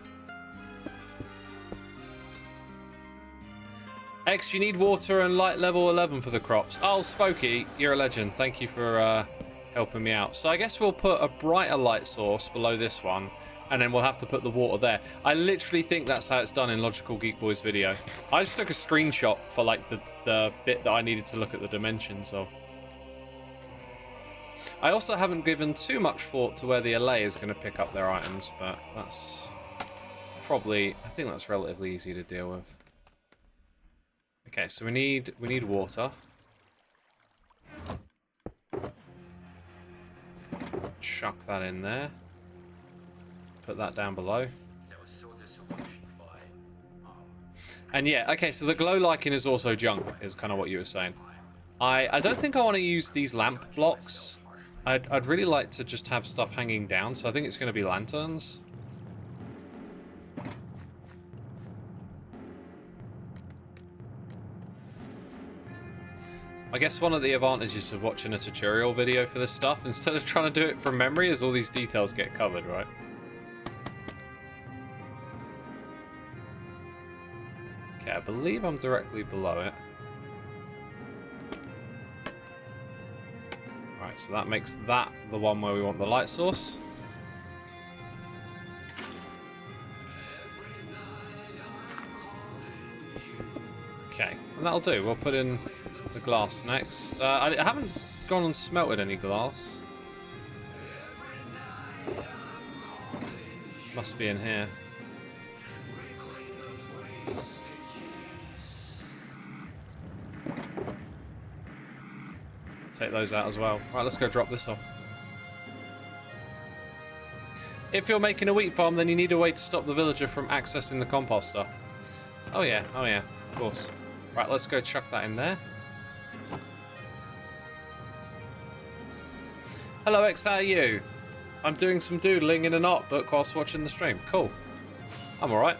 X, you need water and light level 11 for the crops. Oh, Spooky, you're a legend. Thank you for helping me out. So I guess we'll put a brighter light source below this one, and then we'll have to put the water there. I literally think that's how it's done in Logical Geek Boy's video. I just took a screenshot for like the bit that I needed to look at the dimensions of. I also haven't given too much thought to where the LA is going to pick up their items, but that's probably, I think that's relatively easy to deal with. Okay, so we need water. Chuck that in there. Put that down below. And yeah, okay, so the glow lichen is also junk, is kind of what you were saying. I don't think I want to use these lamp blocks. I'd really like to just have stuff hanging down, so I think it's going to be lanterns. I guess one of the advantages of watching a tutorial video for this stuff, instead of trying to do it from memory, is all these details get covered, right? Okay, I believe I'm directly below it. Right, so that makes that the one where we want the light source. Okay, and that'll do. We'll put in the glass next. I haven't gone and smelted any glass. Must be in here. Take those out as well. Right, let's go drop this off. If you're making a wheat farm, then you need a way to stop the villager from accessing the composter. Oh yeah, of course. Right, let's go chuck that in there. Hello X, how are you? I'm doing some doodling in an art book whilst watching the stream. Cool. I'm alright.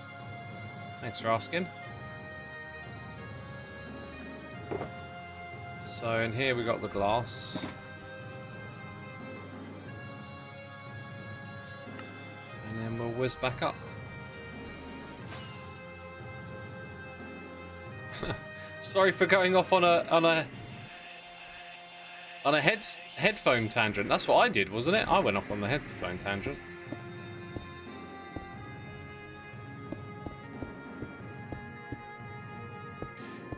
Thanks for asking. So in here we got the glass. And then we'll whiz back up. Sorry for going off on a headphone tangent. That's what I did, wasn't it? I went off on the headphone tangent.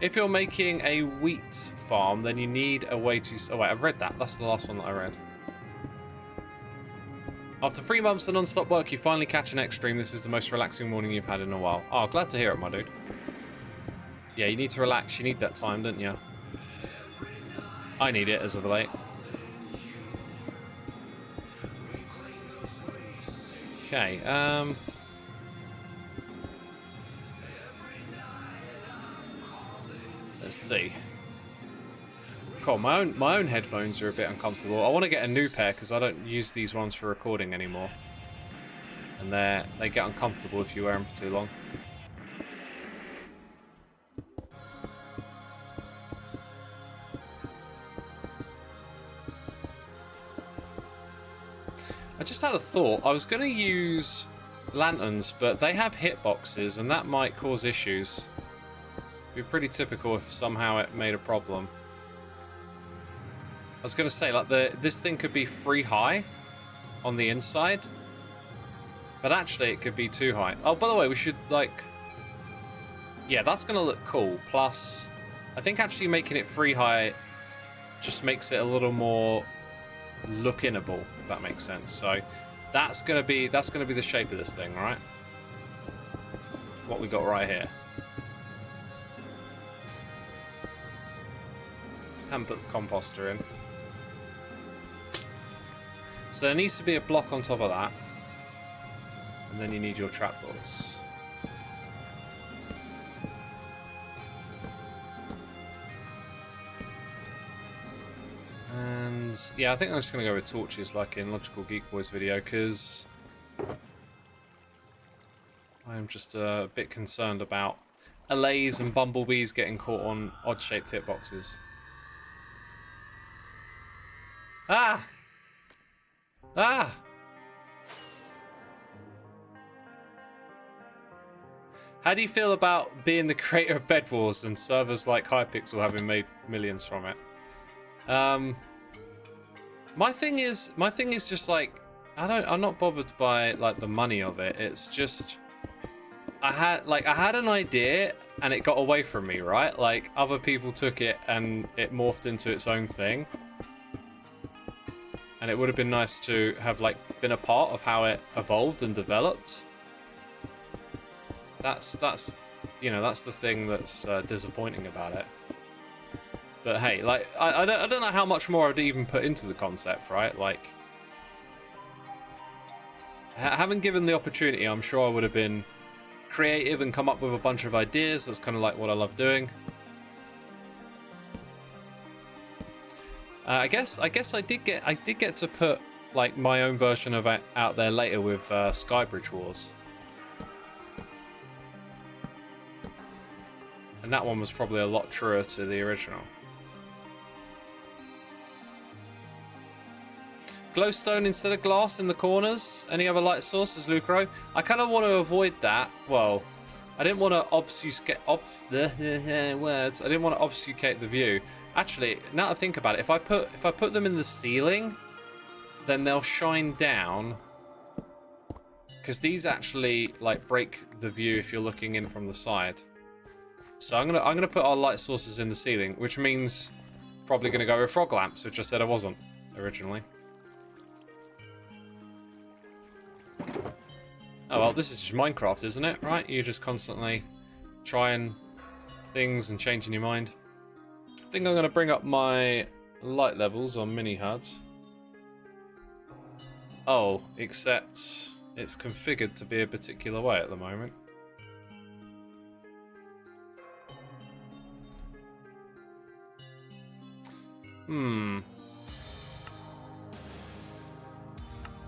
If you're making a wheat farm, then you need a way to... Oh, wait, I've read that. That's the last one that I read. After 3 months of non-stop work, you finally catch an X-Stream. This is the most relaxing morning you've had in a while. Oh, glad to hear it, my dude. Yeah, you need to relax. You need that time, don't you? I need it as of late. Okay, let's see. God, my own headphones are a bit uncomfortable. I want to get a new pair because I don't use these ones for recording anymore. And they get uncomfortable if you wear them for too long. I just had a thought. I was going to use lanterns, but they have hitboxes, and that might cause issues. It'd be pretty typical if somehow it made a problem. I was going to say, like, this thing could be free high on the inside, but actually it could be too high. Oh, by the way, we should, like... Yeah, that's going to look cool. Plus, I think actually making it free high just makes it a little more look-inable, if that makes sense. So that's gonna be the shape of this thing, right? What we got right here. And put the composter in. So there needs to be a block on top of that, and then you need your trapdoors. And yeah, I think I'm just going to go with torches like in Logical Geek Boy's video, because I'm just a bit concerned about allays and bumblebees getting caught on odd-shaped hitboxes. Ah! Ah! How do you feel about being the creator of Bed Wars and servers like Hypixel having made millions from it? My thing is just like, I'm not bothered by like the money of it. It's just I had an idea and it got away from me, right? Like other people took it and it morphed into its own thing. And it would have been nice to have like been a part of how it evolved and developed. That's you know, that's the thing that's disappointing about it. But hey, like I don't know how much more I'd even put into the concept, right? Like having given the opportunity, I'm sure I would have been creative and come up with a bunch of ideas. That's kind of like what I love doing. I guess I did get to put like my own version of it out there later with Skybridge Wars. And that one was probably a lot truer to the original. Glowstone instead of glass in the corners. Any other light sources, Lucro? I kind of want to avoid that. Well, I didn't want to obfuscate words. I didn't want to obfuscate the view. Actually, now that I think about it, if I put them in the ceiling, then they'll shine down. Because these actually like break the view if you're looking in from the side. So I'm gonna put our light sources in the ceiling, which means probably gonna go with frog lamps, which I said I wasn't originally. Oh well, this is just Minecraft, isn't it? Right? You're just constantly trying things and changing your mind. I think I'm gonna bring up my light levels on mini HUDs. Oh, except it's configured to be a particular way at the moment.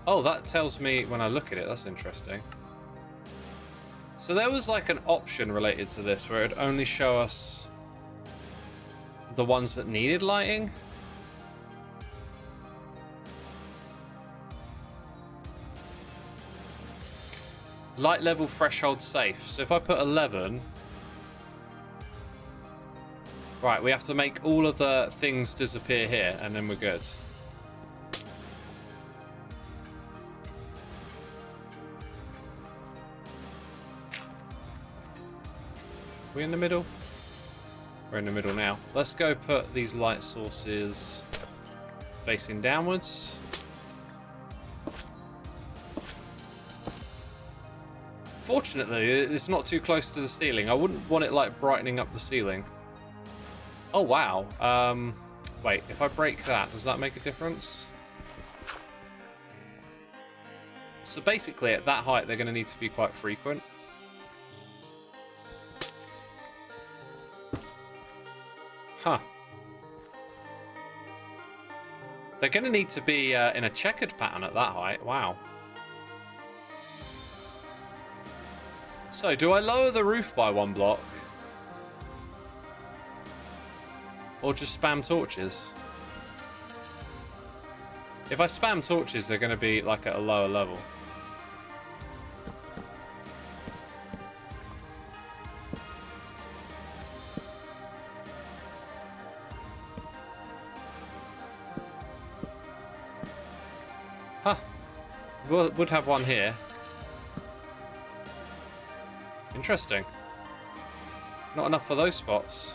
Oh, that tells me when I look at it. That's interesting. So there was like an option related to this where it'd only show us the ones that needed lighting. Light level threshold safe. So if I put 11... Right, we have to make all of the things disappear here, and then we're good. We in the middle? We're in the middle now. Let's go put these light sources facing downwards. Fortunately, it's not too close to the ceiling. I wouldn't want it like brightening up the ceiling. Oh wow. Wait, if I break that, does that make a difference? So basically at that height they're going to need to be quite frequent. Huh. They're going to need to be in a checkered pattern at that height. Wow. So, do I lower the roof by 1 block? Or just spam torches? If I spam torches, they're going to be like at a lower level. Huh. Would have one here. Interesting. Not enough for those spots.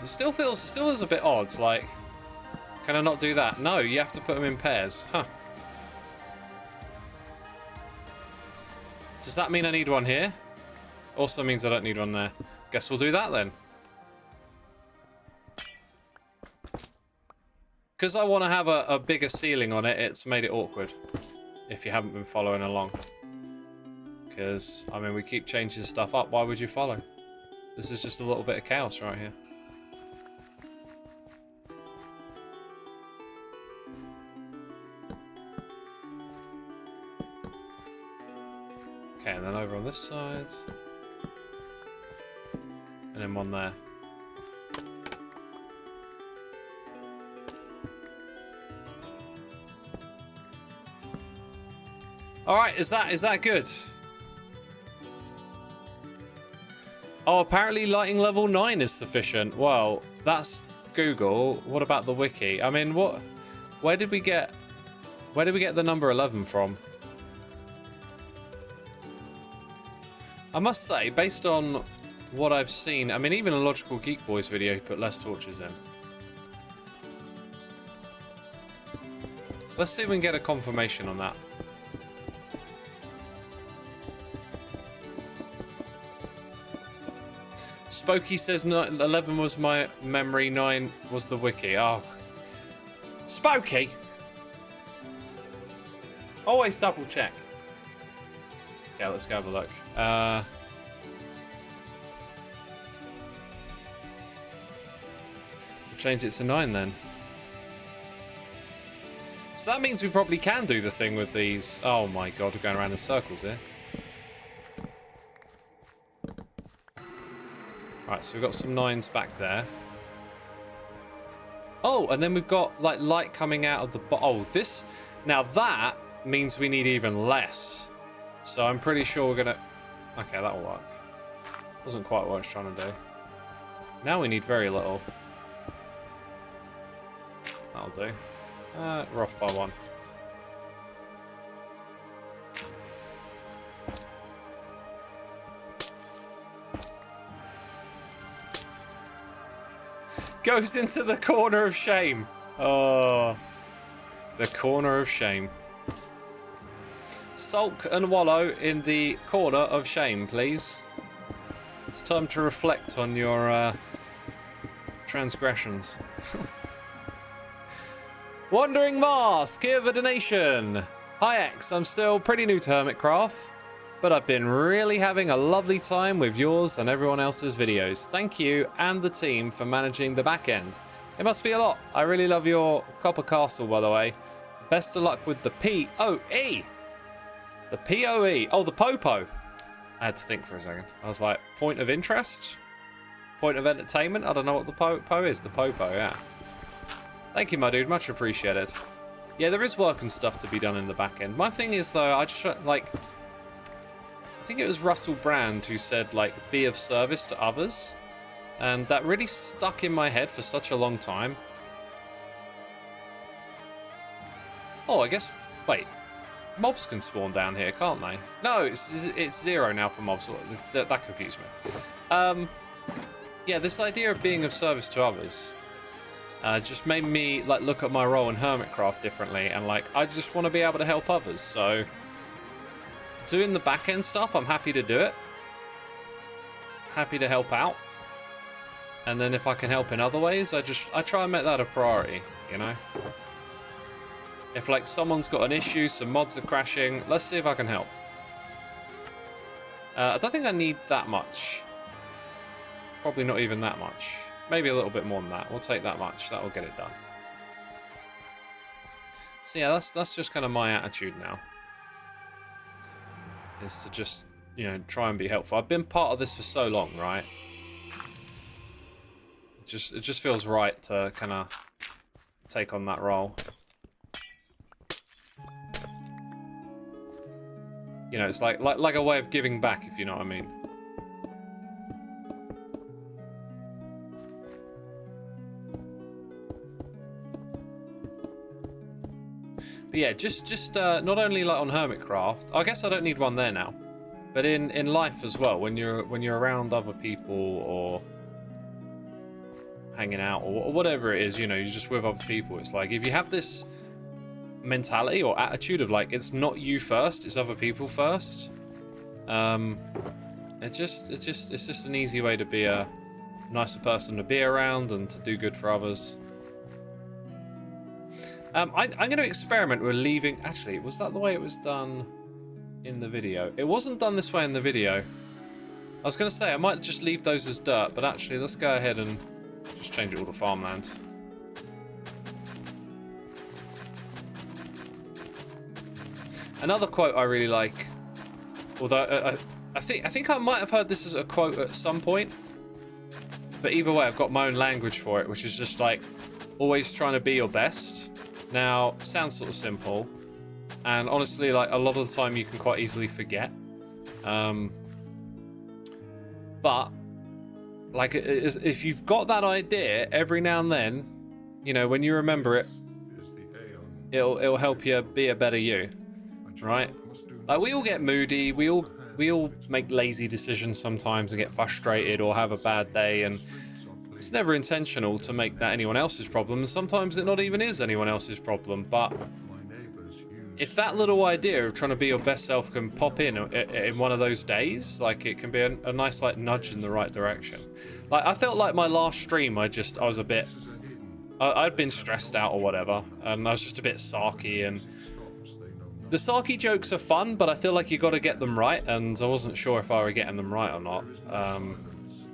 It still feels a bit odd. Like, can I not do that? No, you have to put them in pairs. Huh. Does that mean I need one here? Also means I don't need one there. Guess we'll do that then. Because I want to have a bigger ceiling on it, it's made it awkward. If you haven't been following along. Because, I mean, we keep changing stuff up. Why would you follow? This is just a little bit of chaos right here. Okay, and then over on this side. And then one there. Alright, is that good? Oh, apparently lighting level 9 is sufficient. Well, that's Google. What about the wiki? I mean, where did we get the number 11 from? I must say, based on what I've seen, I mean, even a Logical Geek Boys video put less torches in. Let's see if we can get a confirmation on that. Spokey says 11 was my memory, 9 was the wiki. Oh. Spokey! Always double check. Yeah, let's go have a look. Change it to 9 then. So that means we probably can do the thing with these. Oh my god, we're going around in circles here. Right, so we've got some 9s back there. Oh, and then we've got like light coming out of the oh, this now that means we need even less. So I'm pretty sure we're gonna okay, that'll work. Wasn't quite what I was trying to do. Now we need very little. That'll do. We're off by 1. Goes into the corner of shame. Oh, the corner of shame. Sulk and wallow in the corner of shame, please. It's time to reflect on your transgressions. Wandering Mars, give a donation. Hi X, I'm still pretty new to Hermitcraft, but I've been really having a lovely time with yours and everyone else's videos. Thank you and the team for managing the back end. It must be a lot. I really love your Copper Castle, by the way. Best of luck with the POE. The POE. Oh, the Popo. I had to think for a second. I was like, point of interest? Point of entertainment? I don't know what the Popo is. The Popo, yeah. Thank you, my dude. Much appreciated. Yeah, there is work and stuff to be done in the back end. My thing is, though, I just, like... I think it was Russell Brand who said, like, be of service to others. And that really stuck in my head for such a long time. Oh, I guess... Wait. Mobs can spawn down here, can't they? No, it's 0 now for mobs. That confused me. Yeah, this idea of being of service to others just made me like look at my role in Hermitcraft differently, and like I just want to be able to help others. So doing the back end stuff, I'm happy to do it. Happy to help out. And then if I can help in other ways, I try and make that a priority, you know? If like someone's got an issue, some mods are crashing, let's see if I can help. I don't think I need that much. Probably not even that much. Maybe a little bit more than that. We'll take that much. That will get it done. So yeah, that's just kind of my attitude now. Is to just, you know, try and be helpful. I've been part of this for so long, right? It just feels right to kind of take on that role. You know, it's like a way of giving back, if you know what I mean. But yeah, just not only like on Hermitcraft. I guess I don't need one there now, but in life as well. When you're around other people or hanging out or whatever it is, you know, you're just with other people. It's like if you have this mentality or attitude of like it's not you first, it's other people first. It's just an easy way to be a nicer person to be around and to do good for others. I'm going to experiment with leaving. Actually, was that the way it was done in the video? It wasn't done this way in the video. I was going to say I might just leave those as dirt, but actually let's go ahead and just change it all to farmland. Another quote I really like, although I think I might have heard this as a quote at some point, but either way I've got my own language for it, which is just like always trying to be your best. Now, sounds sort of simple, and honestly, like a lot of the time you can quite easily forget. But like if you've got that idea, every now and then, you know, when you remember it, it'll help you be a better you. Right? Like we all get moody, we all make lazy decisions sometimes and get frustrated or have a bad day, and it's never intentional to make that anyone else's problem, and sometimes it not even is anyone else's problem. But if that little idea of trying to be your best self can pop in one of those days, like it can be a nice like nudge in the right direction. Like I felt like my last stream I was a bit I'd been stressed out or whatever, and I was just a bit sarky, and the sarky jokes are fun, but I feel like you got to get them right, and I wasn't sure if I were getting them right or not.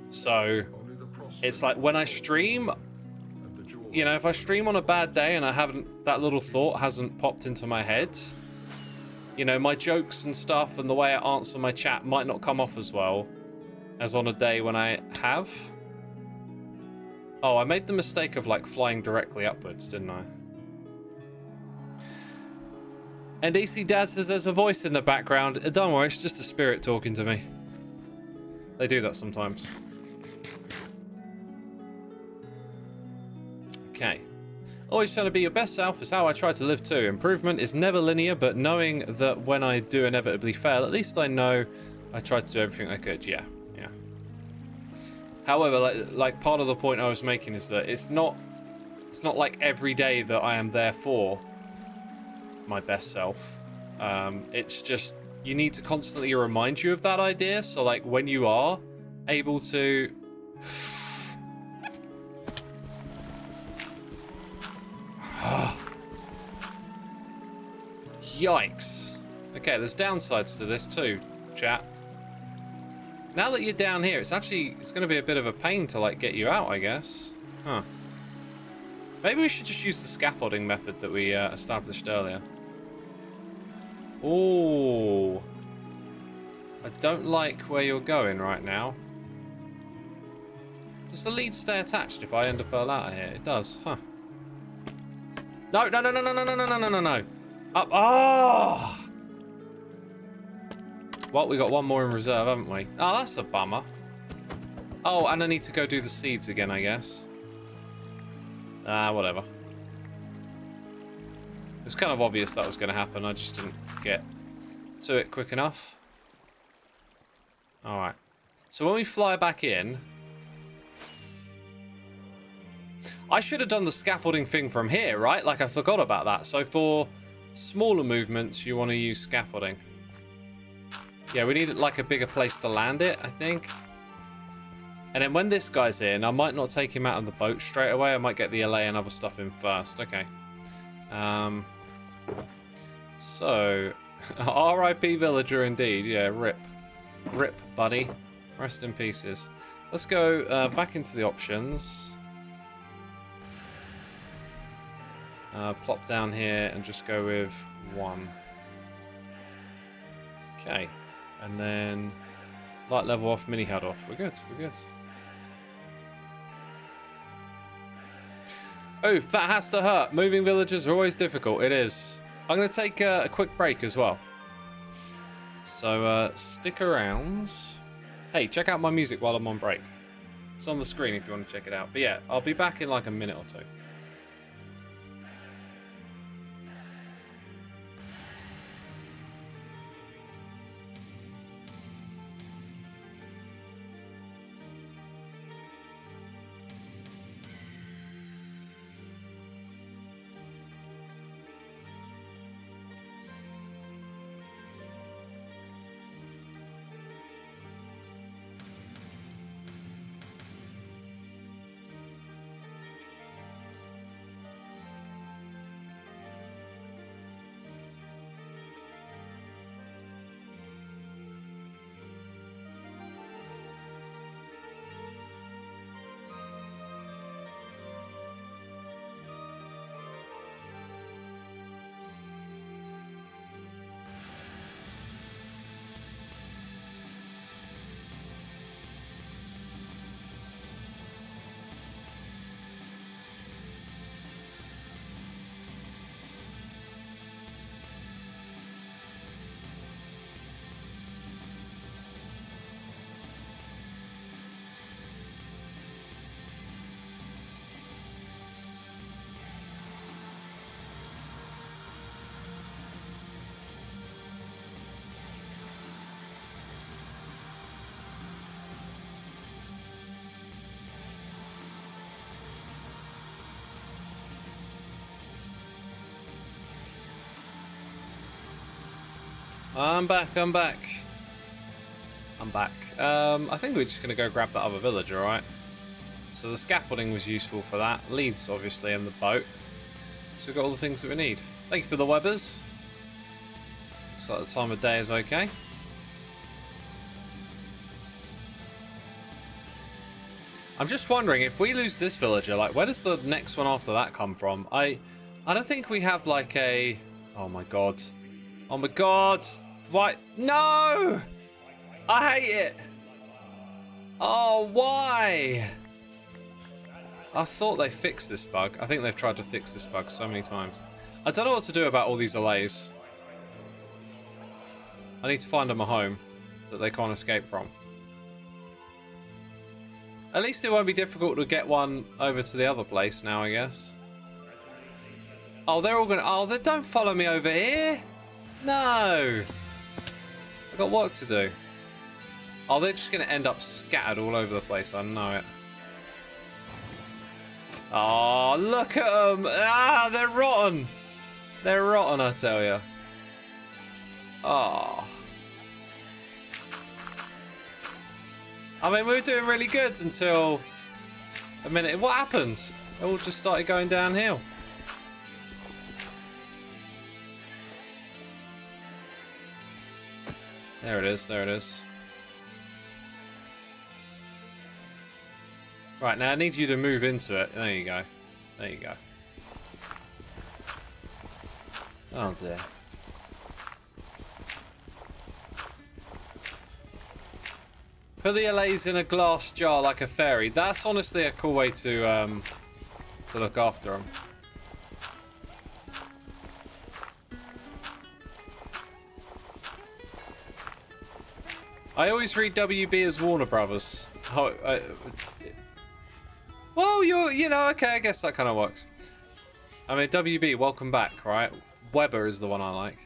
So it's like when I stream, you know, if I stream on a bad day and that little thought hasn't popped into my head, you know, my jokes and stuff and the way I answer my chat might not come off as well as on a day when I have. Oh, I made the mistake of like flying directly upwards, didn't I? And DC Dad says there's a voice in the background. Don't worry, it's just a spirit talking to me. They do that sometimes. Okay. Always trying to be your best self is how I try to live too. Improvement is never linear, but knowing that when I do inevitably fail, at least I know I tried to do everything I could. Yeah. However, like part of the point I was making is that it's not like every day that I am there for my best self. It's just you need to constantly remind you of that idea. So like when you are able to yikes. Okay, there's downsides to this too, chat. Now that you're down here, it's going to be a bit of a pain to like get you out, I guess. Huh. Maybe we should just use the scaffolding method that we established earlier. Oh, I don't like where you're going right now. Does the lead stay attached if I end up out of here? It does, huh? No. Up. Oh! Well, we got one more in reserve, haven't we? Oh, that's a bummer. Oh, and I need to go do the seeds again, I guess. Whatever. It's kind of obvious that was going to happen. I just didn't get to it quick enough. Alright. So when we fly back in... I should have done the scaffolding thing from here, right? Like, I forgot about that. So for smaller movements, you want to use scaffolding. Yeah, we need, like, a bigger place to land it, I think. And then when this guy's in, I might not take him out on the boat straight away. I might get the LA and other stuff in first. Okay. So, R.I.P. villager indeed. Yeah, rip. Rip, buddy. Rest in pieces. Let's go back into the options. Plop down here and just go with 1. Okay. And then light level off, mini HUD off. We're good, we're good. Oh, that has to hurt. Moving villagers are always difficult. It is. I'm going to take a quick break as well. So, stick around. Hey, check out my music while I'm on break. It's on the screen if you want to check it out. But yeah, I'll be back in like a minute or two. I'm back, I'm back. I'm back. I think we're just going to go grab that other villager, alright? So the scaffolding was useful for that. Leads, obviously, and the boat. So we've got all the things that we need. Thank you for the webbers. Looks like the time of day is okay. I'm just wondering, if we lose this villager, like, where does the next one after that come from? I don't think we have, like, a... Oh, my God. Oh, my God. Why? No! I hate it. Oh, why? I thought they fixed this bug. I think they've tried to fix this bug so many times. I don't know what to do about all these delays. I need to find them a home that they can't escape from. At least it won't be difficult to get one over to the other place now, I guess. Oh, they're all gonna... Oh, they don't follow me over here. No. I've got work to do. Oh, they're just gonna end up scattered all over the place. I know it. Oh, look at them. Ah, they're rotten. They're rotten, I tell you. Oh. I mean, we were doing really good until a minute. What happened? It all just started going downhill. There it is, there it is. Right, now I need you to move into it. There you go. There you go. Oh dear. Put the LAs in a glass jar like a fairy. That's honestly a cool way to look after them. I always read WB as Warner Brothers. Oh, well, you know, okay, I guess that kind of works. I mean, WB, welcome back, right? Weber is the one I like.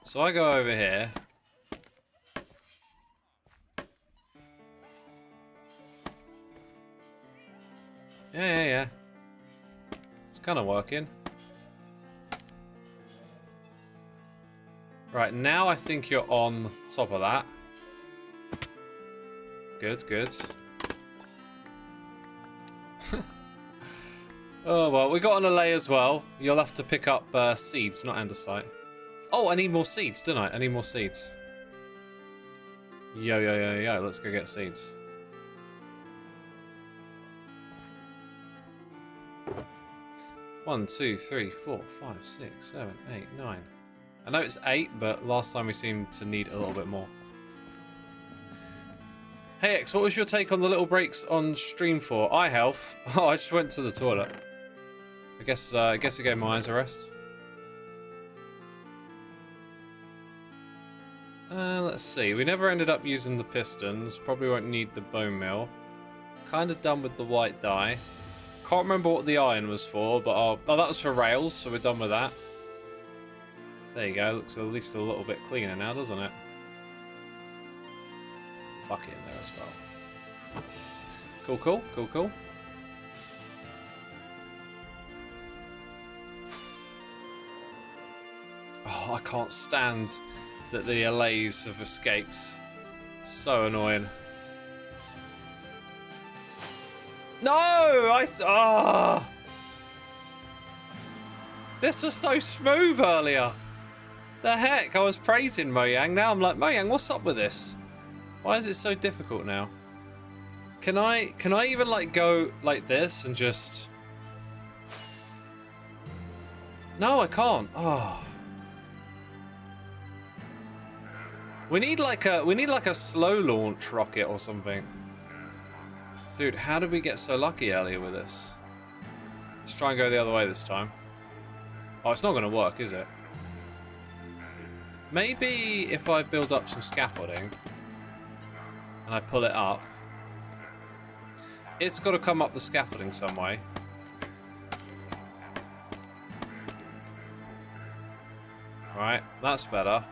So I go over here. Yeah. It's kind of working. Right, now I think you're on top of that. Good. Oh, well, we got on a lay as well. You'll have to pick up seeds, not andesite. Oh, I need more seeds, don't I? I need more seeds. Yo. Let's go get seeds. One, 2, 3, 4, 5, 6, 7, 8, 9. I know it's 8, but last time we seemed to need a little bit more. Hey X, what was your take on the little breaks on stream for? Eye health? Oh, I just went to the toilet. I guess I gave my eyes a rest. Let's see. We never ended up using the pistons. Probably won't need the bone meal. Kind of done with the white dye. Can't remember what the iron was for, but oh, that was for rails, so we're done with that. There you go. Looks at least a little bit cleaner now, doesn't it? Bucket in there as well. Cool. Oh, I can't stand that the allays have escaped. So annoying. No! This was so smooth earlier. The heck? I was praising Mojang. Now I'm like, Mojang, what's up with this? Why is it so difficult now? Can I even like go like this and just... No, I can't. Oh. We need like a slow launch rocket or something. Dude, how did we get so lucky earlier with this? Let's try and go the other way this time. Oh, it's not going to work, is it? Maybe if I build up some scaffolding and I pull it up, it's got to come up the scaffolding some way. Right, that's better.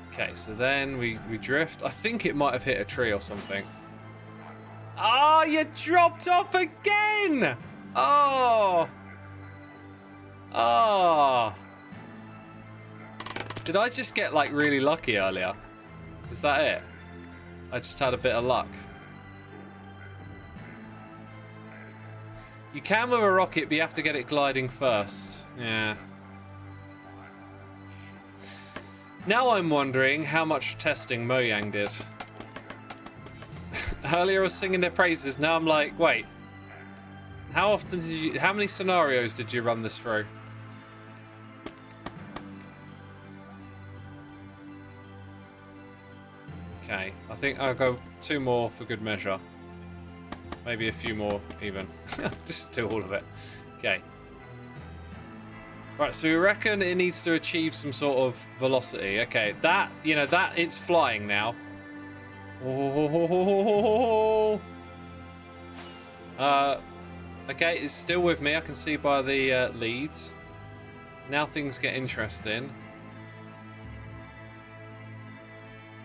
Okay, so then we drift. I think it might have hit a tree or something. Oh, you dropped off again! Oh! Did I just get like really lucky earlier? Is that it? I just had a bit of luck. You can with a rocket, but you have to get it gliding first. Yeah. Now I'm wondering how much testing Mojang did. Earlier I was singing their praises, now I'm like, wait. How many scenarios did you run this through? Okay, I think I'll go 2 more for good measure. Maybe a few more even. Just do all of it. Okay. Right, so we reckon it needs to achieve some sort of velocity. Okay, that, you know, that it's flying now. Oh. Okay, it's still with me. I can see by the leads. Now things get interesting.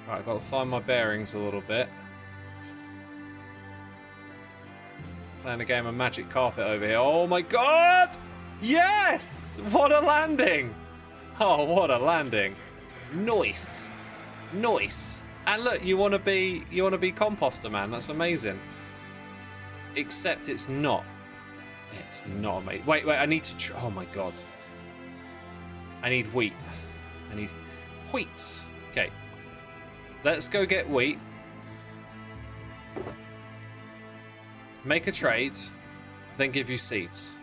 Right, I've got to find my bearings a little bit. Playing a game of Magic Carpet over here. Oh my god! Yes! What a landing! Oh, what a landing! Nice, nice. And look, you want to be composter, man. That's amazing. Except it's not. It's not amazing. Wait. I need to. Oh my god. I need wheat. I need wheat. Okay. Let's go get wheat. Make a trade, then give you seeds.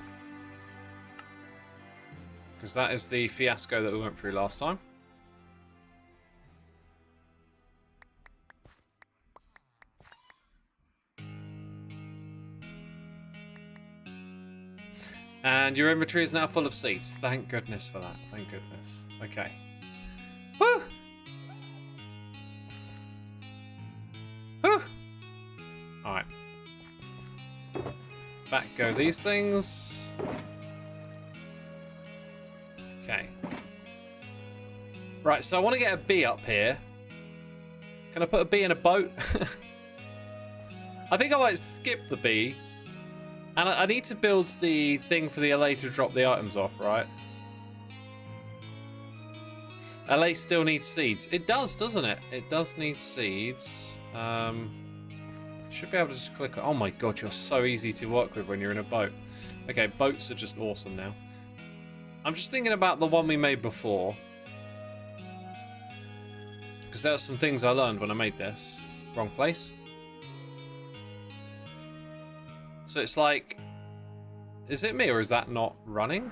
Because that is the fiasco that we went through last time. And your inventory is now full of seeds. Thank goodness for that. Thank goodness. Okay. Back go these things. Okay. Right, so I want to get a bee up here. Can I put a bee in a boat? I think I might skip the bee. And I need to build the thing for the LA to drop the items off, right? LA still needs seeds. It does, doesn't it? It does need seeds. Should be able to just click. Oh my god, you're so easy to work with when you're in a boat. Okay, boats are just awesome now. I'm just thinking about the one we made before. Because there are some things I learned when I made this. Wrong place. So it's like... Is it me or is that not running?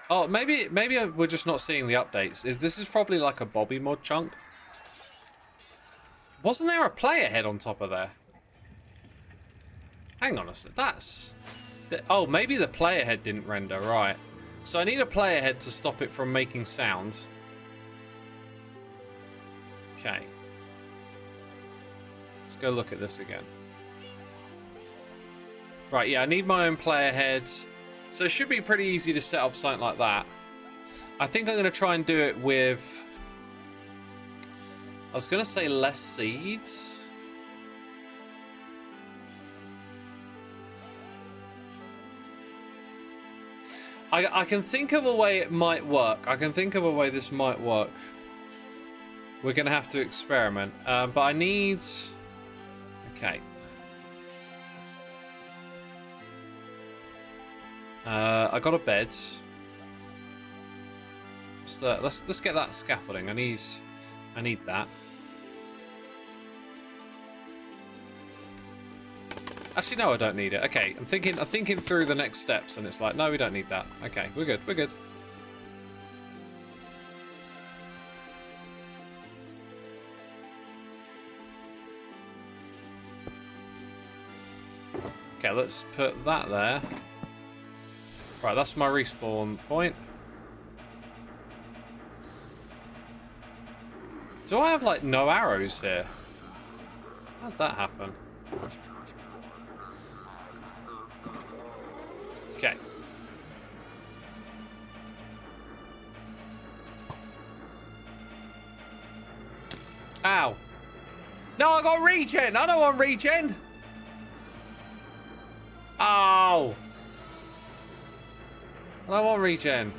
Oh, maybe we're just not seeing the updates. This is probably like a Bobby mod chunk. Wasn't there a player head on top of there? Hang on a sec. Oh, maybe the player head didn't render, right. So I need a player head to stop it from making sound. Okay. Let's go look at this again. Right, yeah, I need my own player head. So it should be pretty easy to set up something like that. I think I'm going to try and do it with... I was going to say less seeds. I can think of a way it might work. I can think of a way this might work. We're going to have to experiment. But I need... Okay. I got a bed. Let's get that scaffolding. I need that. Actually, no, I don't need it. Okay, I'm thinking through the next steps, and it's like, no, we don't need that. Okay, we're good. We're good. Okay, let's put that there. Right, that's my respawn point. Do I have, like, no arrows here? How'd that happen? Okay. Ow. No, I got regen! I don't want regen! Oh! I don't want regen.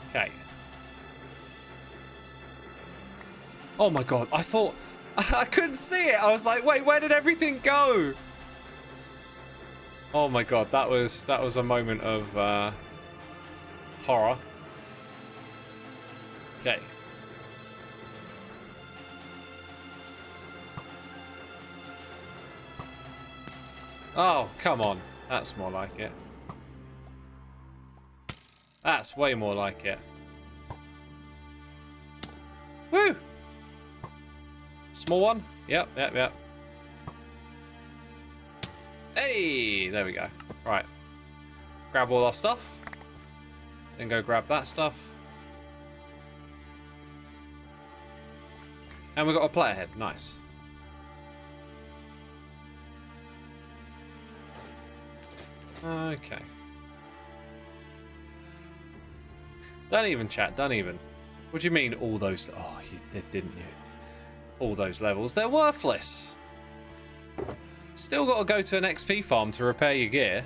Okay. Oh my god, I thought... I couldn't see it. I was like, wait, where did everything go? Oh my god, that was a moment of horror. Okay. Oh, come on. That's more like it. That's way more like it. Woo! Small one? Yep. Hey! There we go. Right. Grab all our stuff. Then go grab that stuff. And we've got a player head. Nice. Okay. Don't even chat. Don't even. What do you mean all those... Oh, you did, didn't you? All those levels. They're worthless. Still got to go to an XP farm to repair your gear.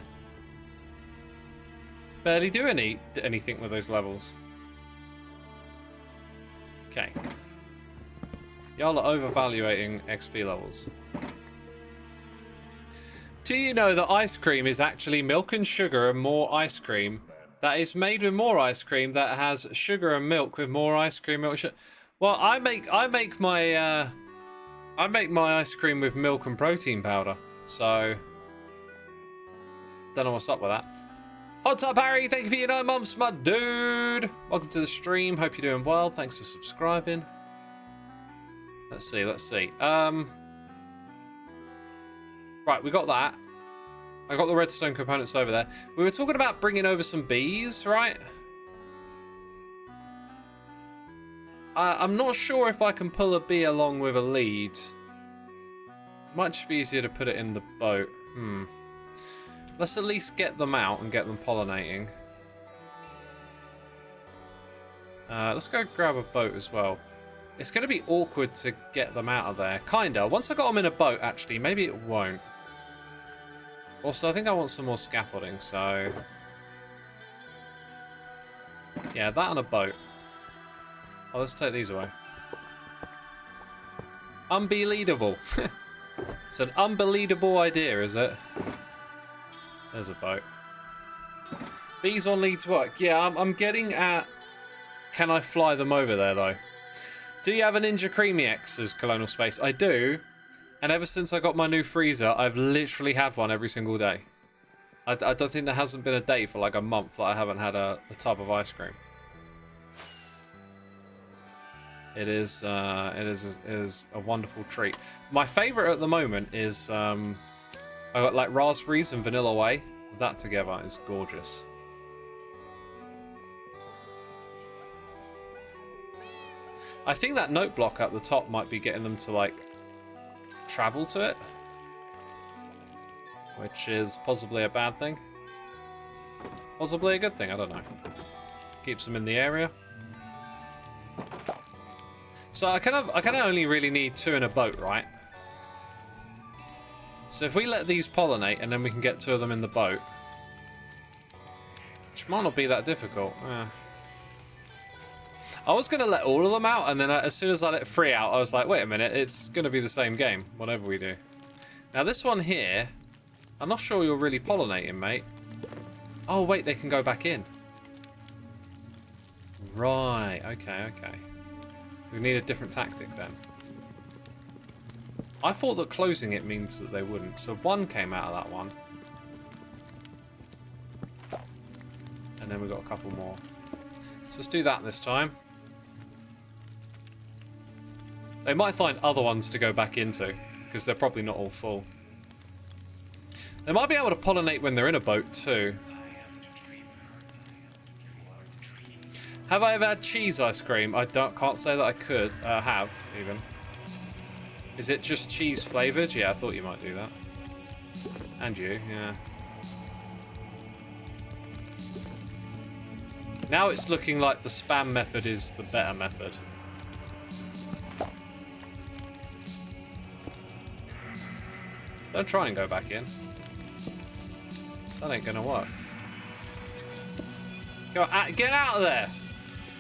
Barely do anything with those levels. Okay. Y'all are overvaluating XP levels. Do you know that ice cream is actually milk and sugar and more ice cream? That is made with more ice cream that has sugar and milk with more ice cream, milk, sugar. Well, I make my ice cream with milk and protein powder. So don't know what's up with that. What's up, Harry? Thank you for your 9 months, my dude. Welcome to the stream. Hope you're doing well. Thanks for subscribing. Let's see. Right, we got that. I got the redstone components over there. We were talking about bringing over some bees, right? I'm not sure if I can pull a bee along with a lead. Might just be easier to put it in the boat. Let's at least get them out and get them pollinating. Let's go grab a boat as well. It's going to be awkward to get them out of there. Kinda. Once I got them in a boat, actually, maybe it won't. Also, I think I want some more scaffolding, so... yeah, that on a boat. Oh, let's take these away. Unbelievable. It's an unbelievable idea, is it? There's a boat. Bees on leads work. Yeah, I'm getting at... can I fly them over there, though? Do you have a Ninja Creamy X as Colonial Space? I do. And ever since I got my new freezer, I've literally had one every single day. I don't think there hasn't been a day for like a month that I haven't had a tub of ice cream. It is a wonderful treat. My favourite at the moment is I got like raspberries and vanilla whey. That together is gorgeous. I think that note block at the top might be getting them to like travel to it, which is possibly a bad thing, possibly a good thing. I don't know. Keeps them in the area. So I kind of only really need 2 in a boat, right? So if we let these pollinate and then we can get 2 of them in the boat, which might not be that difficult. I was going to let all of them out, and then as soon as I let 3 out, I was like, wait a minute, it's going to be the same game, whatever we do. Now this one here, I'm not sure you're really pollinating, mate. Oh wait, they can go back in. Right, okay. We need a different tactic then. I thought that closing it means that they wouldn't, so 1 came out of that one. And then we got a couple more. So let's do that this time. They might find other ones to go back into, because they're probably not all full. They might be able to pollinate when they're in a boat too. Have I ever had cheese ice cream? I can't say that I could have even. Is it just cheese flavoured? Yeah, I thought you might do that. And you, yeah. Now it's looking like the spam method is the better method. Don't try and go back in. That ain't gonna work. Get out of there!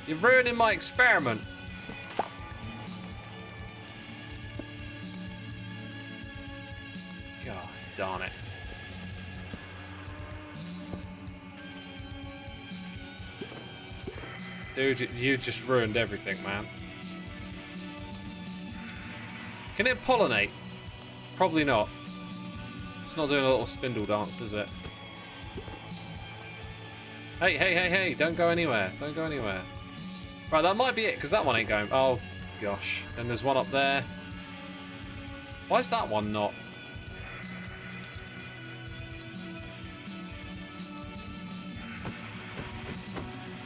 You're ruining my experiment. God darn it. Dude, you just ruined everything, man. Can it pollinate? Probably not. It's not doing a little spindle dance, is it? Hey, don't go anywhere. Don't go anywhere. Right, that might be it, because that one ain't going. Oh, gosh. And there's one up there. Why is that one not?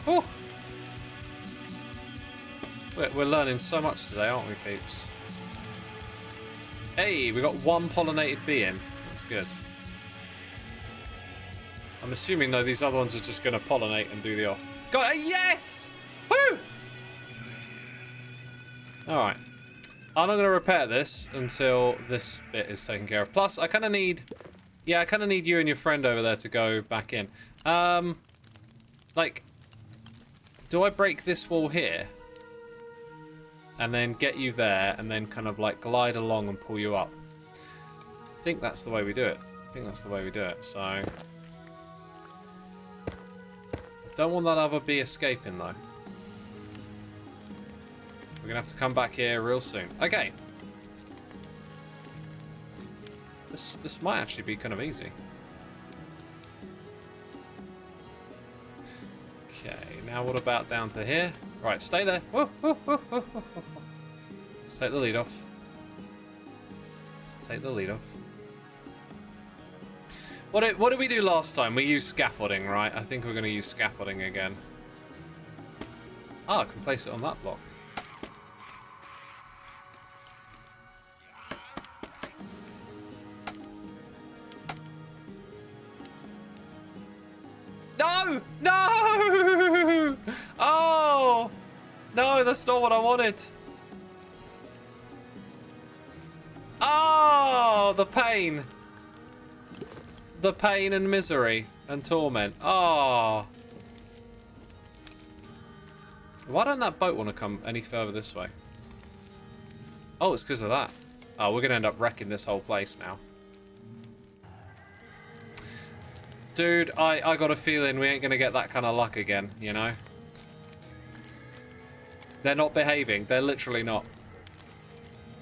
Oh! We're learning so much today, aren't we, peeps? Hey, we got 1 pollinated bee in. That's good. I'm assuming, though, these other ones are just going to pollinate and do the off. Got it! Yes! Woo! Alright. I'm not going to repair this until this bit is taken care of. Plus, I kind of need... yeah, I kind of need you and your friend over there to go back in. Like... do I break this wall here? And then get you there, and then kind of, like, glide along and pull you up. I think that's the way we do it. So... I don't want that other bee escaping, though. We're going to have to come back here real soon. Okay. This might actually be kind of easy. Okay, now what about down to here? Right, stay there. Whoa, whoa, whoa, whoa, whoa. Let's take the lead off. What did we do last time? We used scaffolding, right? I think we're going to use scaffolding again. Ah, I can place it on that block. No! No! Oh! No, that's not what I wanted. Oh, the pain. The pain and misery and torment. Oh. Why don't that boat want to come any further this way? Oh, it's because of that. Oh, we're going to end up wrecking this whole place now. Dude, I got a feeling we ain't going to get that kind of luck again, you know? They're not behaving. They're literally not.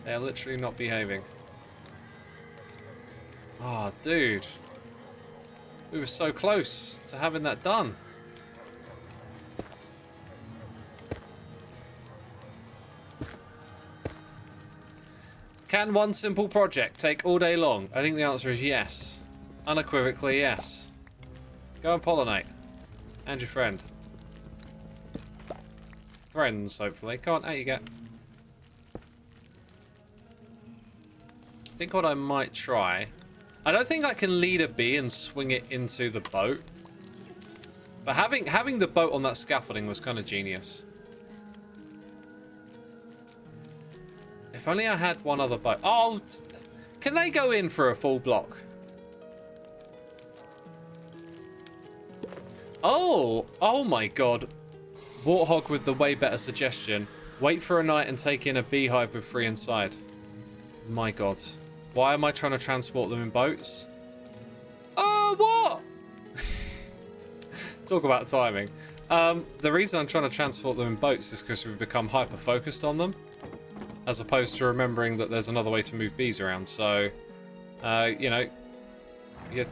They're literally not behaving. Oh, dude. We were so close to having that done. Can one simple project take all day long? I think the answer is yes. Unequivocally yes. Go and pollinate. And your friend. Friends, hopefully. Come on, out you get. I think what I might try... I don't think I can lead a bee and swing it into the boat. But having the boat on that scaffolding was kind of genius. If only I had one other boat. Oh, can they go in for a full block? Oh my god. Warthog with the way better suggestion. Wait for a night and take in a beehive with 3 inside. My god. Why am I trying to transport them in boats? Oh, what? Talk about timing. The reason I'm trying to transport them in boats is because we've become hyper-focused on them. As opposed to remembering that there's another way to move bees around. So, you know,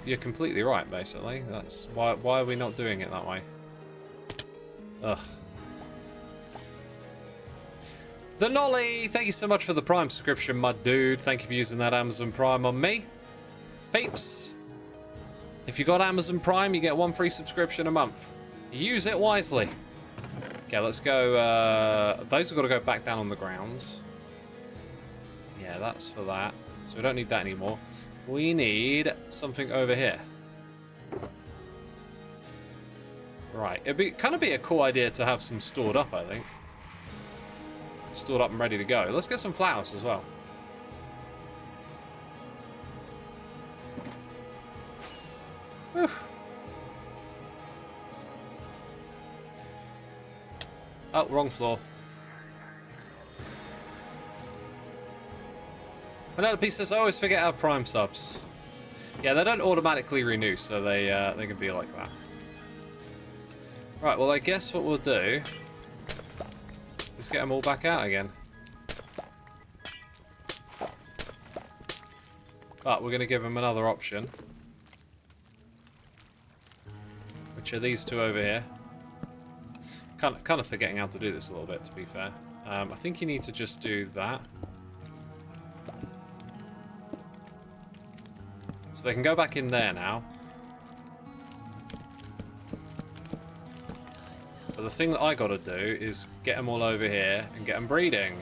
you're completely right, basically. That's why are we not doing it that way? Ugh. The Nolly, thank you so much for the Prime subscription, my dude. Thank you for using that Amazon Prime on me. Peeps, if you got Amazon Prime, you get 1 free subscription a month. Use it wisely. Okay, let's go. Those have got to go back down on the grounds. Yeah, that's for that. So we don't need that anymore. We need something over here. Right, it'd kind of be a cool idea to have some stored up, I think. Stored up and ready to go. Let's get some flowers as well. Whew. Oh, wrong floor. Another piece says, I always forget our Prime subs. Yeah, they don't automatically renew, so they can be like that. Right, well, I guess what we'll do is get them all back out again. But we're going to give them another option. Which are these two over here. Kind of forgetting how to do this a little bit, to be fair. I think you need to just do that. So they can go back in there now. But the thing that I got to do is get them all over here and get them breeding.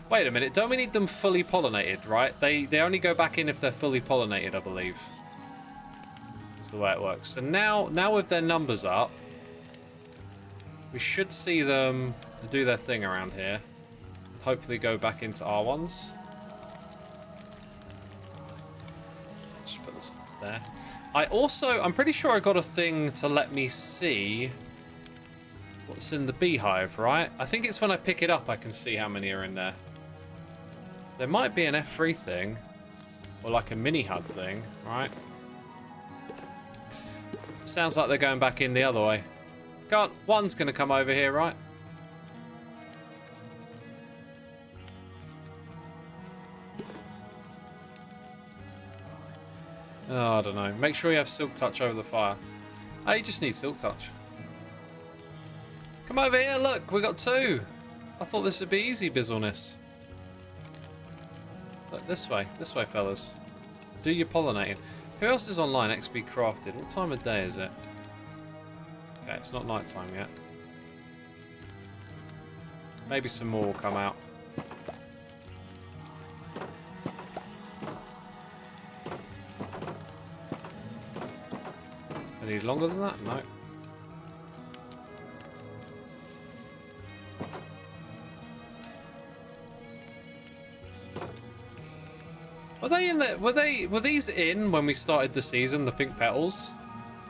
Wait a minute, don't we need them fully pollinated, right? They only go back in if they're fully pollinated, I believe. That's the way it works. So now with their numbers up, we should see them do their thing around here. Hopefully go back into our ones. Just put this there. I'm pretty sure I got a thing to let me see what's in the beehive, right? I think it's when I pick it up I can see how many are in there. There might be an F3 thing, or like a mini hub thing, right? Sounds like they're going back in the other way. One's gonna come over here, right? Oh, I don't know. Make sure you have Silk Touch over the fire. Oh, you just need Silk Touch. Come over here, look, we got 2. I thought this would be easy, Bizzleness. Look, this way, fellas. Do your pollinating. Who else is online? XB Crafted. What time of day is it? Okay, it's not night time yet. Maybe some more will come out. Any longer than that? No. Were they in there? Were these in when we started the season? The pink petals?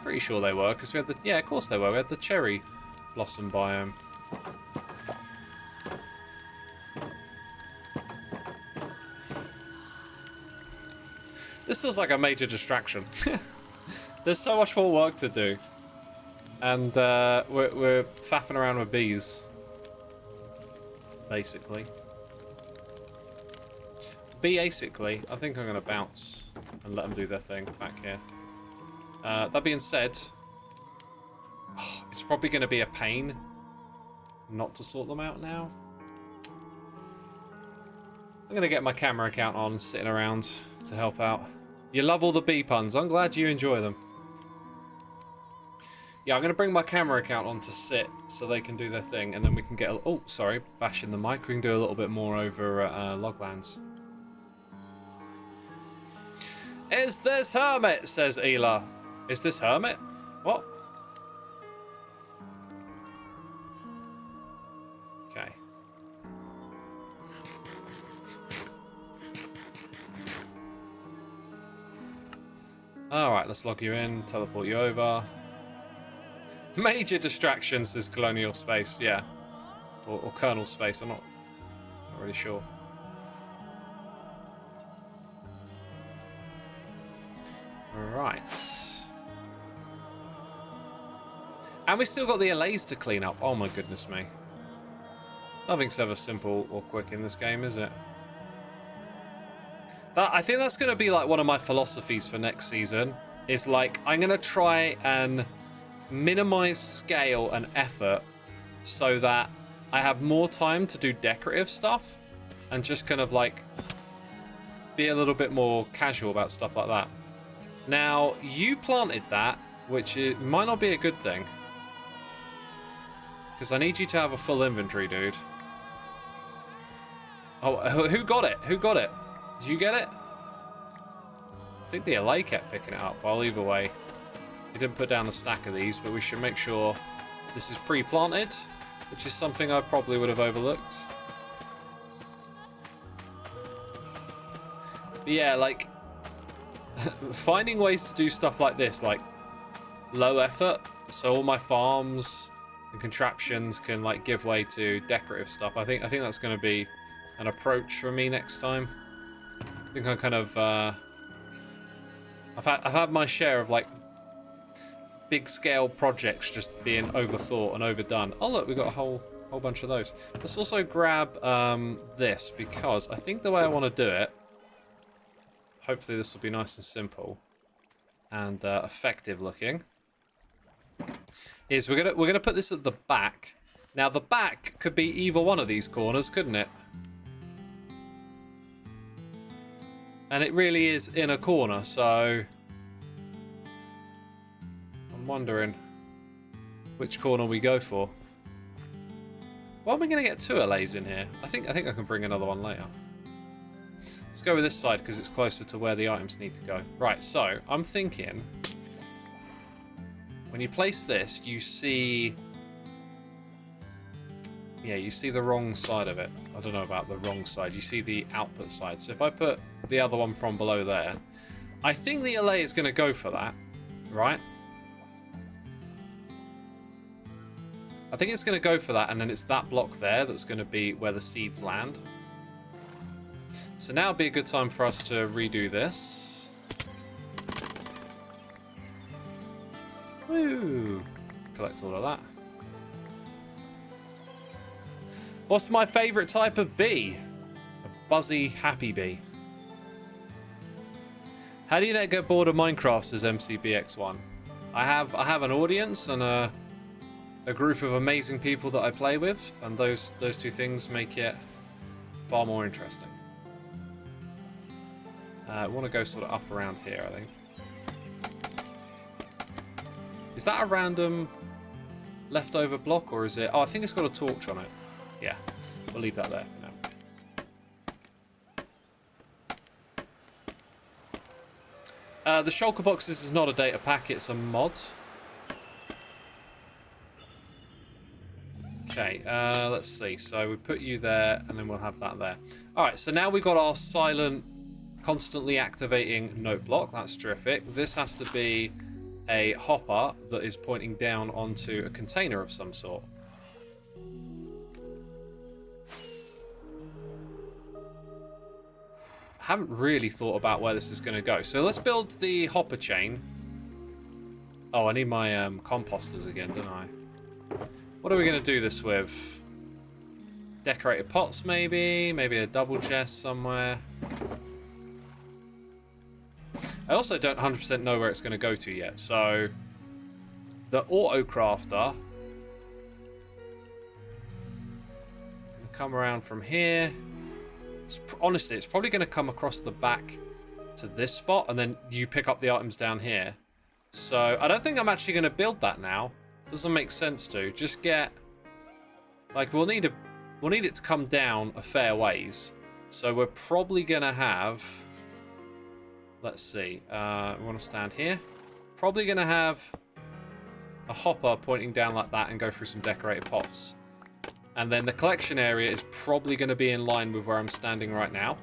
Pretty sure they were, because we had the of course they were. We had the cherry blossom biome. This feels like a major distraction. There's so much more work to do, and we're faffing around with bees, basically. Basically, I think I'm going to bounce and let them do their thing back here. That being said, it's probably going to be a pain not to sort them out now. I'm going to get my camera account on, sitting around to help out. You love all the bee puns. I'm glad you enjoy them. Yeah, I'm going to bring my camera account on to sit so they can do their thing, and then we can get a... Oh, sorry, bashing the mic. We can do a little bit more over Loglands. Is this Hermit? Says Ela. Is this Hermit? What? Okay. Alright, let's log you in, teleport you over. Major distractions, says Colonial Space, yeah. Or Colonel Space, I'm not really sure. Right. And we still got the allays to clean up. Oh my goodness me. Nothing's ever simple or quick in this game, is it? I think that's going to be like one of my philosophies for next season. Is like, I'm going to try and minimize scale and effort so that I have more time to do decorative stuff and just kind of like be a little bit more casual about stuff like that. Now, you planted that, which might not be a good thing. Because I need you to have a full inventory, dude. Oh, who got it? Who got it? Did you get it? I think the allay kept picking it up. Well, either way, he didn't put down a stack of these, but we should make sure this is pre-planted, which is something I probably would have overlooked. But yeah, like... finding ways to do stuff like this, like low effort, so all my farms and contraptions can like give way to decorative stuff. I think that's going to be an approach for me next time. I think I kind of I've had my share of like big scale projects just being overthought and overdone. Oh look, we got a whole bunch of those. Let's also grab this, because I think the way I want to do it, hopefully this will be nice and simple and effective looking, is we're gonna put this at the back. Now the back could be either one of these corners, couldn't it? And it really is in a corner, so I'm wondering which corner we go for. Well, are we gonna get two allays in here? I think I can bring another one later. Let's go with this side because it's closer to where the items need to go. Right, so I'm thinking when you place this, you see... yeah, you see the wrong side of it. I don't know about the wrong side. You see the output side. So if I put the other one from below there, I think the allay is going to go for that, right? I think it's going to go for that, and then it's that block there that's going to be where the seeds land. So now would be a good time for us to redo this. Woo! Collect all of that. What's my favourite type of bee? A buzzy, happy bee. How do you not get bored of Minecraft, says MCBX1? I have an audience and a group of amazing people that I play with, and those two things make it far more interesting. I want to go sort of up around here, I think. Is that a random leftover block, or is it... Oh, I think it's got a torch on it. Yeah, we'll leave that there for now. The shulker boxes is not a data pack, it's a mod. Okay, let's see. So we put you there, and then we'll have that there. Alright, so now we've got our silent, constantly activating note block. That's terrific. This has to be a hopper that is pointing down onto a container of some sort. I haven't really thought about where this is going to go. So let's build the hopper chain. Oh, I need my composters again, don't I? What are we going to do this with? Decorated pots, maybe? Maybe a double chest somewhere. I also don't 100% know where it's going to go to yet. So, the auto crafter. Come around from here. Honestly, it's probably going to come across the back to this spot, and then you pick up the items down here. So, I don't think I'm actually going to build that now. Doesn't make sense to. Just get... Like, we'll need it to come down a fair ways. So, we're probably going to have... Let's see. We want to stand here. Probably going to have a hopper pointing down like that and go through some decorated pots. And then the collection area is probably going to be in line with where I'm standing right now.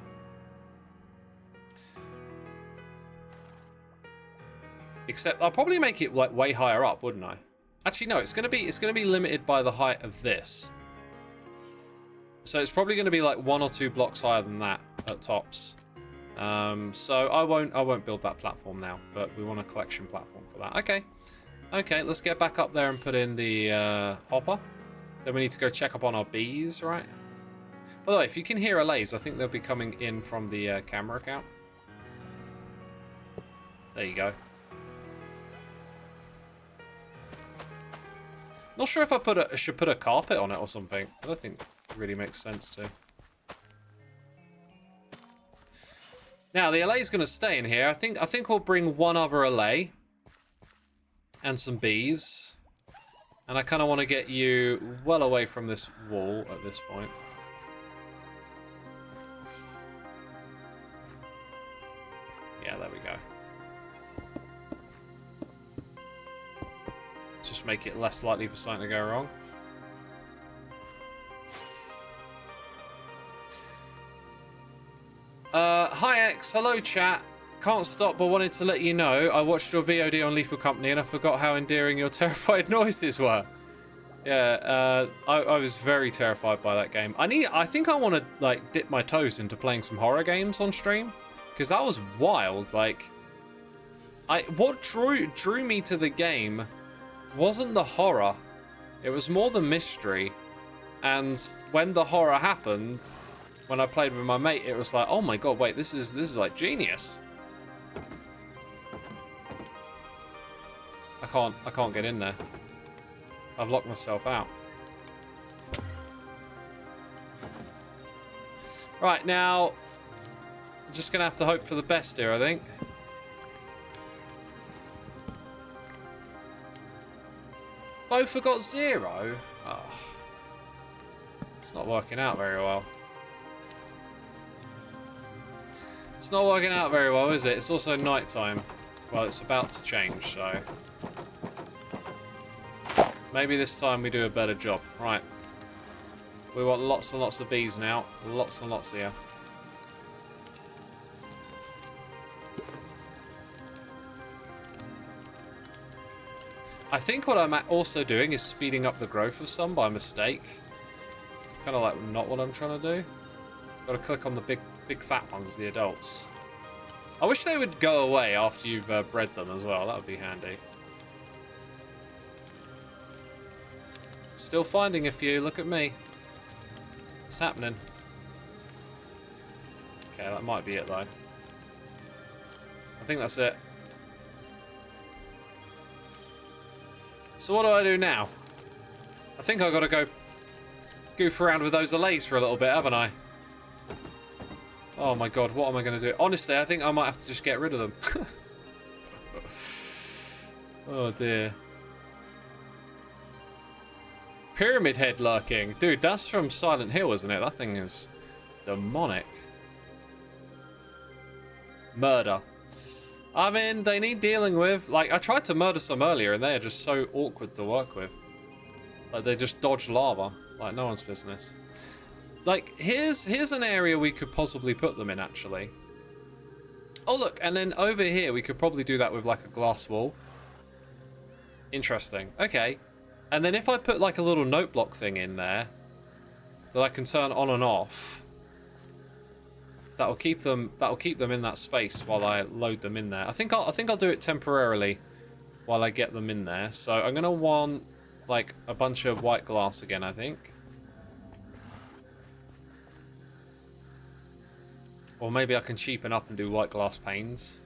Except I'll probably make it like way higher up, wouldn't I? Actually, no. It's going to be limited by the height of this. So it's probably going to be like 1 or 2 blocks higher than that at tops. So I won't build that platform now, but we want a collection platform for that. Okay, let's get back up there and put in the hopper. Then we need to go check up on our bees, right? By the way, if you can hear allays, I think they'll be coming in from the camera account. There you go. Not sure if I should put a carpet on it or something. I don't think it really makes sense to. Now, the allay is going to stay in here. I think we'll bring one other allay. And some bees. And I kind of want to get you well away from this wall at this point. Yeah, there we go. Just make it less likely for something to go wrong. Hi X, hello chat. Can't stop but wanted to let you know I watched your VOD on Lethal Company and I forgot how endearing your terrified noises were. Yeah, I was very terrified by that game. I think I want to like dip my toes into playing some horror games on stream because that was wild. Like, what drew me to the game wasn't the horror, it was more the mystery. And when the horror happened, when I played with my mate, it was like, oh my god, wait, this is like genius. I can't get in there. I've locked myself out. Right, now I'm just gonna have to hope for the best here, I think. Both have got 0. Oh. It's not working out very well. It's not working out very well, is it? It's also night time. Well, it's about to change, so... Maybe this time we do a better job. Right. We want lots and lots of bees now. Lots and lots here. I think what I'm also doing is speeding up the growth of some by mistake. Kind of like not what I'm trying to do. Got to click on the big fat ones, the adults. I wish they would go away after you've bred them as well. That would be handy. Still finding a few. Look at me. What's happening? Okay, that might be it though. I think that's it. So what do I do now? I think I've got to go goof around with those allays for a little bit, haven't I? Oh my god, what am I going to do? Honestly, I think I might have to just get rid of them. Oh dear. Pyramid Head lurking. Dude, that's from Silent Hill, isn't it? That thing is demonic. Murder. I mean, they need dealing with. Like, I tried to murder some earlier, and they are just so awkward to work with. Like, they just dodge lava. Like, no one's business. Like, here's an area we could possibly put them in, actually. Oh, look, and then over here, we could probably do that with, like, a glass wall. Interesting. Okay. And then if I put, like, a little note block thing in there that I can turn on and off, that'll keep them in that space while I load them in there. I think I'll do it temporarily while I get them in there. So I'm gonna want like a bunch of white glass again, I think. Or maybe I can cheapen up and do white glass panes.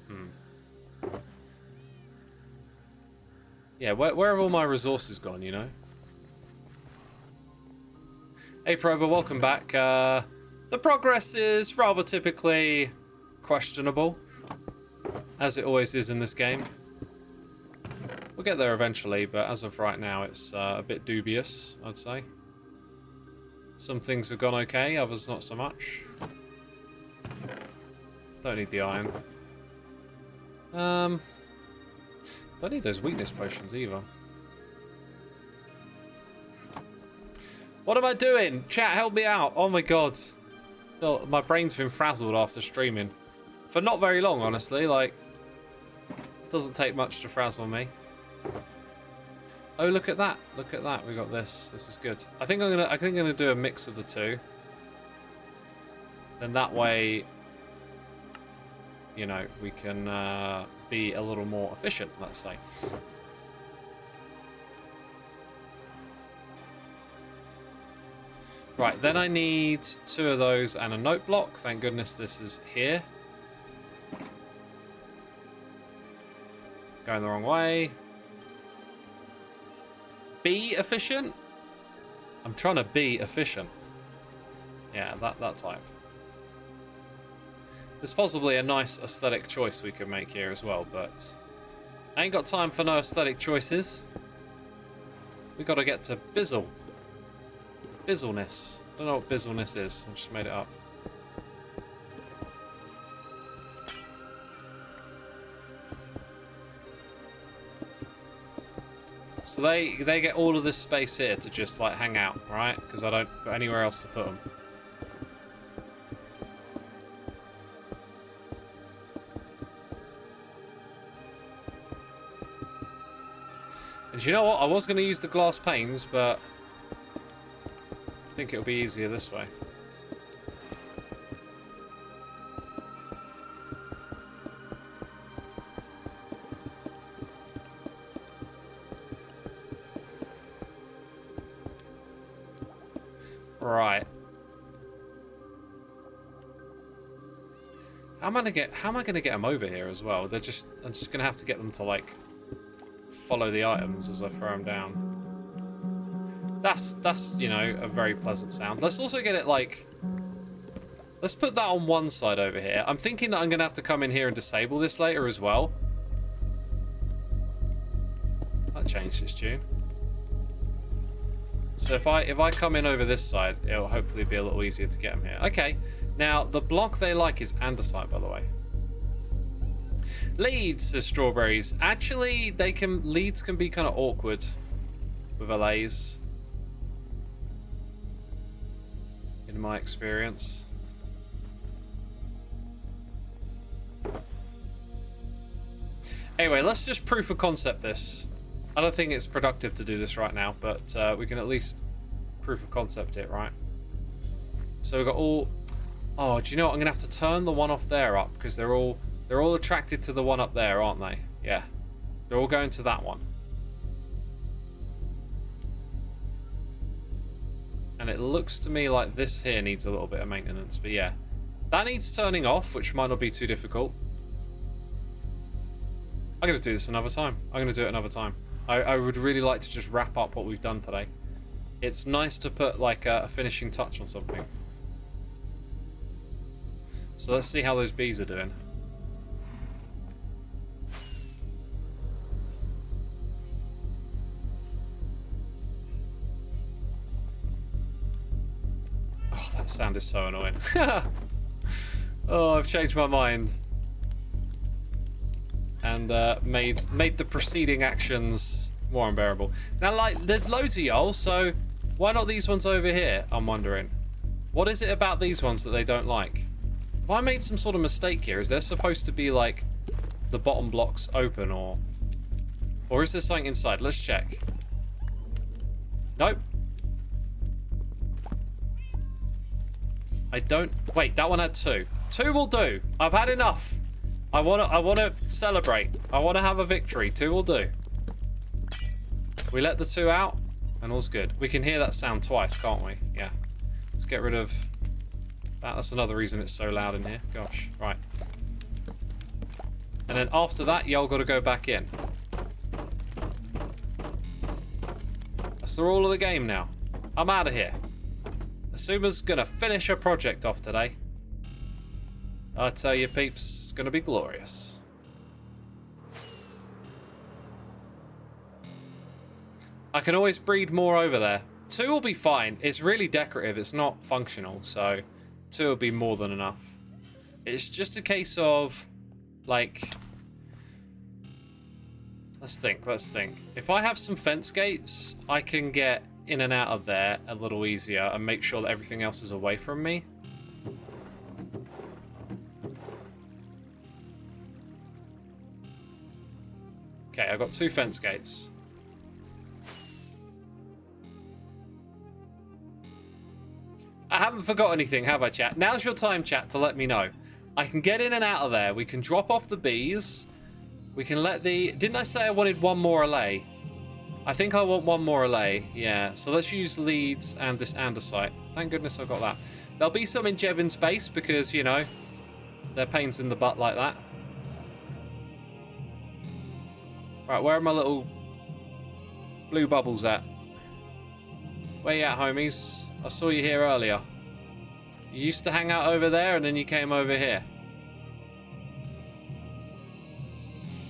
Yeah, where have all my resources gone, you know? Hey Prover, welcome back. The progress is rather typically questionable, as it always is in this game. We'll get there eventually, but as of right now, it's a bit dubious, I'd say. Some things have gone okay, others not so much. Don't need the iron. Don't need those weakness potions either. What am I doing? Chat, help me out. Oh my god. Oh, my brain's been frazzled after streaming. For not very long, honestly. Like, doesn't take much to frazzle me. Oh, look at that. Look at that. We got this. This is good. I think I'm gonna do a mix of the two. Then that way, you know, we can be a little more efficient, let's say. Right, then I need 2 of those and a note block. Thank goodness this is here. Going the wrong way. Be efficient? I'm trying to be efficient. Yeah, that type. There's possibly a nice aesthetic choice we could make here as well, but I ain't got time for no aesthetic choices. We gotta get to Bizzle. Bizzleness. I don't know what Bizzleness is. I just made it up. So they get all of this space here to just like hang out, right? Because I don't got anywhere else to put them. And you know what? I was going to use the glass panes, but I think it'll be easier this way. Right. How am I gonna get them over here as well? I'm just gonna have to get them to like follow the items as I throw them down. That's you know, a very pleasant sound. Let's also get it like, let's put that on one side over here. I'm thinking that I'm gonna have to come in here and disable this later as well. That changed its tune. So if I come in over this side, it'll hopefully be a little easier to get them here. Okay, now the block they like is andesite, by the way. Leads, says Strawberries. Actually, leads can be kind of awkward with allays, in my experience. Anyway, let's just proof of concept this. I don't think it's productive to do this right now, but we can at least proof of concept it, right? So we've got all... Oh, do you know what? I'm going to have to turn the one off there up, because they're all attracted to the one up there, aren't they? Yeah. They're all going to that one. And it looks to me like this here needs a little bit of maintenance, but yeah. That needs turning off, which might not be too difficult. I'm going to do this another time. I'm going to do it another time. I would really like to just wrap up what we've done today. It's nice to put like a finishing touch on something. So let's see how those bees are doing. Oh, that sound is so annoying. Oh, I've changed my mind. And made the preceding actions more unbearable. Now, like, there's loads of y'all, so why not these ones over here, I'm wondering? What is it about these ones that they don't like? Have I made some sort of mistake here? Is there supposed to be, like, the bottom blocks open, or is there something inside? Let's check. Nope. I don't... Wait, that one had 2. 2 will do. I've had enough. I wanna celebrate. I wanna have a victory. 2 will do. We let the 2 out, and all's good. We can hear that sound twice, can't we? Yeah. Let's get rid of that. That's another reason it's so loud in here. Gosh. Right. And then after that, y'all got to go back in. That's the rule of the game now. I'm out of here. Xisuma's gonna finish her project off today. I tell you, peeps, it's gonna be glorious. I can always breed more over there. 2 will be fine. It's really decorative. It's not functional, so 2 will be more than enough. It's just a case of, like... Let's think. If I have some fence gates, I can get in and out of there a little easier and make sure that everything else is away from me. Okay, I've got 2 fence gates. I haven't forgot anything, have I, chat? Now's your time, chat, to let me know. I can get in and out of there. We can drop off the bees. We can let the... Didn't I say I wanted 1 more allay? I think I want 1 more allay. Yeah, so let's use leads and this andesite. Thank goodness I got that. There'll be some in Jebin's base because, you know, they're pains in the butt like that. Right, where are my little blue bubbles at? Where you at, homies? I saw you here earlier. You used to hang out over there and then you came over here.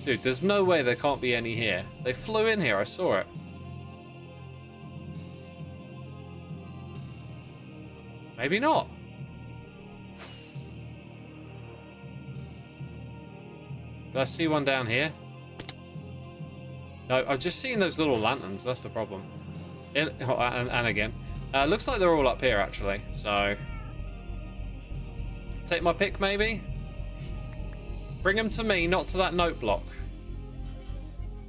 Dude, there's no way there can't be any here. They flew in here, I saw it. Maybe not. Did I see one down here? No, I've just seen those little lanterns. That's the problem. And again. Looks like they're all up here, actually. So, take my pick, maybe? Bring them to me, not to that note block.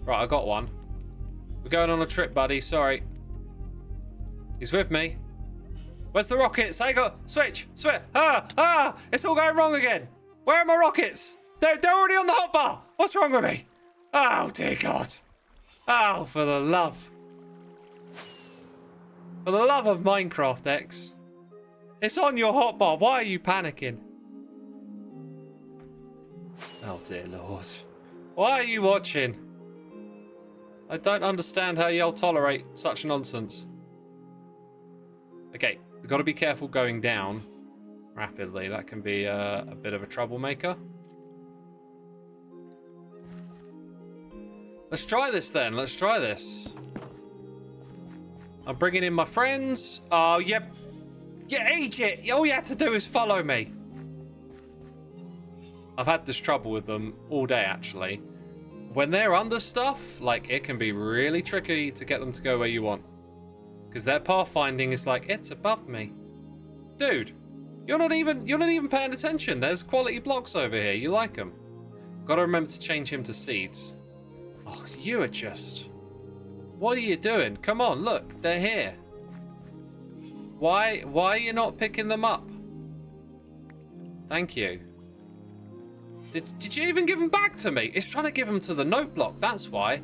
Right, I got one. We're going on a trip, buddy. Sorry. He's with me. Where's the rockets? I got... Switch! Ah! It's all going wrong again. Where are my rockets? They're already on the hotbar. What's wrong with me? Oh, dear God. Oh, for the love. For the love of Minecraft, X. It's on your hotbar. Why are you panicking? Oh, dear Lord. Why are you watching? I don't understand how y'all tolerate such nonsense. Okay, we've got to be careful going down rapidly. That can be a bit of a troublemaker. Let's try this then. Let's try this. I'm bringing in my friends. Oh, yep. You ate it. All you had to do is follow me. I've had this trouble with them all day, actually. When they're under stuff, like, it can be really tricky to get them to go where you want. Because their pathfinding is like, it's above me. Dude, you're not even paying attention. There's quality blocks over here. You like them. Got to remember to change him to seeds. Oh, you are just... What are you doing? Come on, look, they're here. Why are you not picking them up? Thank you. Did you even give them back to me? It's trying to give them to the note block, that's why.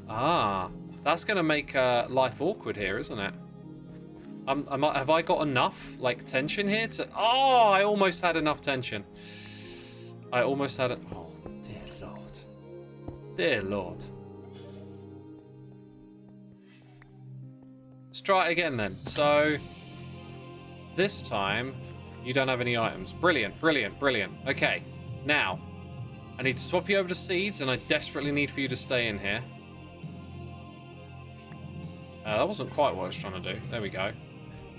Ah, that's going to make life awkward here, isn't it? Have I got enough, like, tension here to... Oh, I almost had enough tension. I almost had it. Oh, dear Lord. Dear Lord. Let's try it again then. So, this time, You don't have any items. Brilliant, brilliant, brilliant. Okay, now, I need to swap you over to seeds, and I desperately need for you to stay in here. That wasn't quite what I was trying to do. There we go.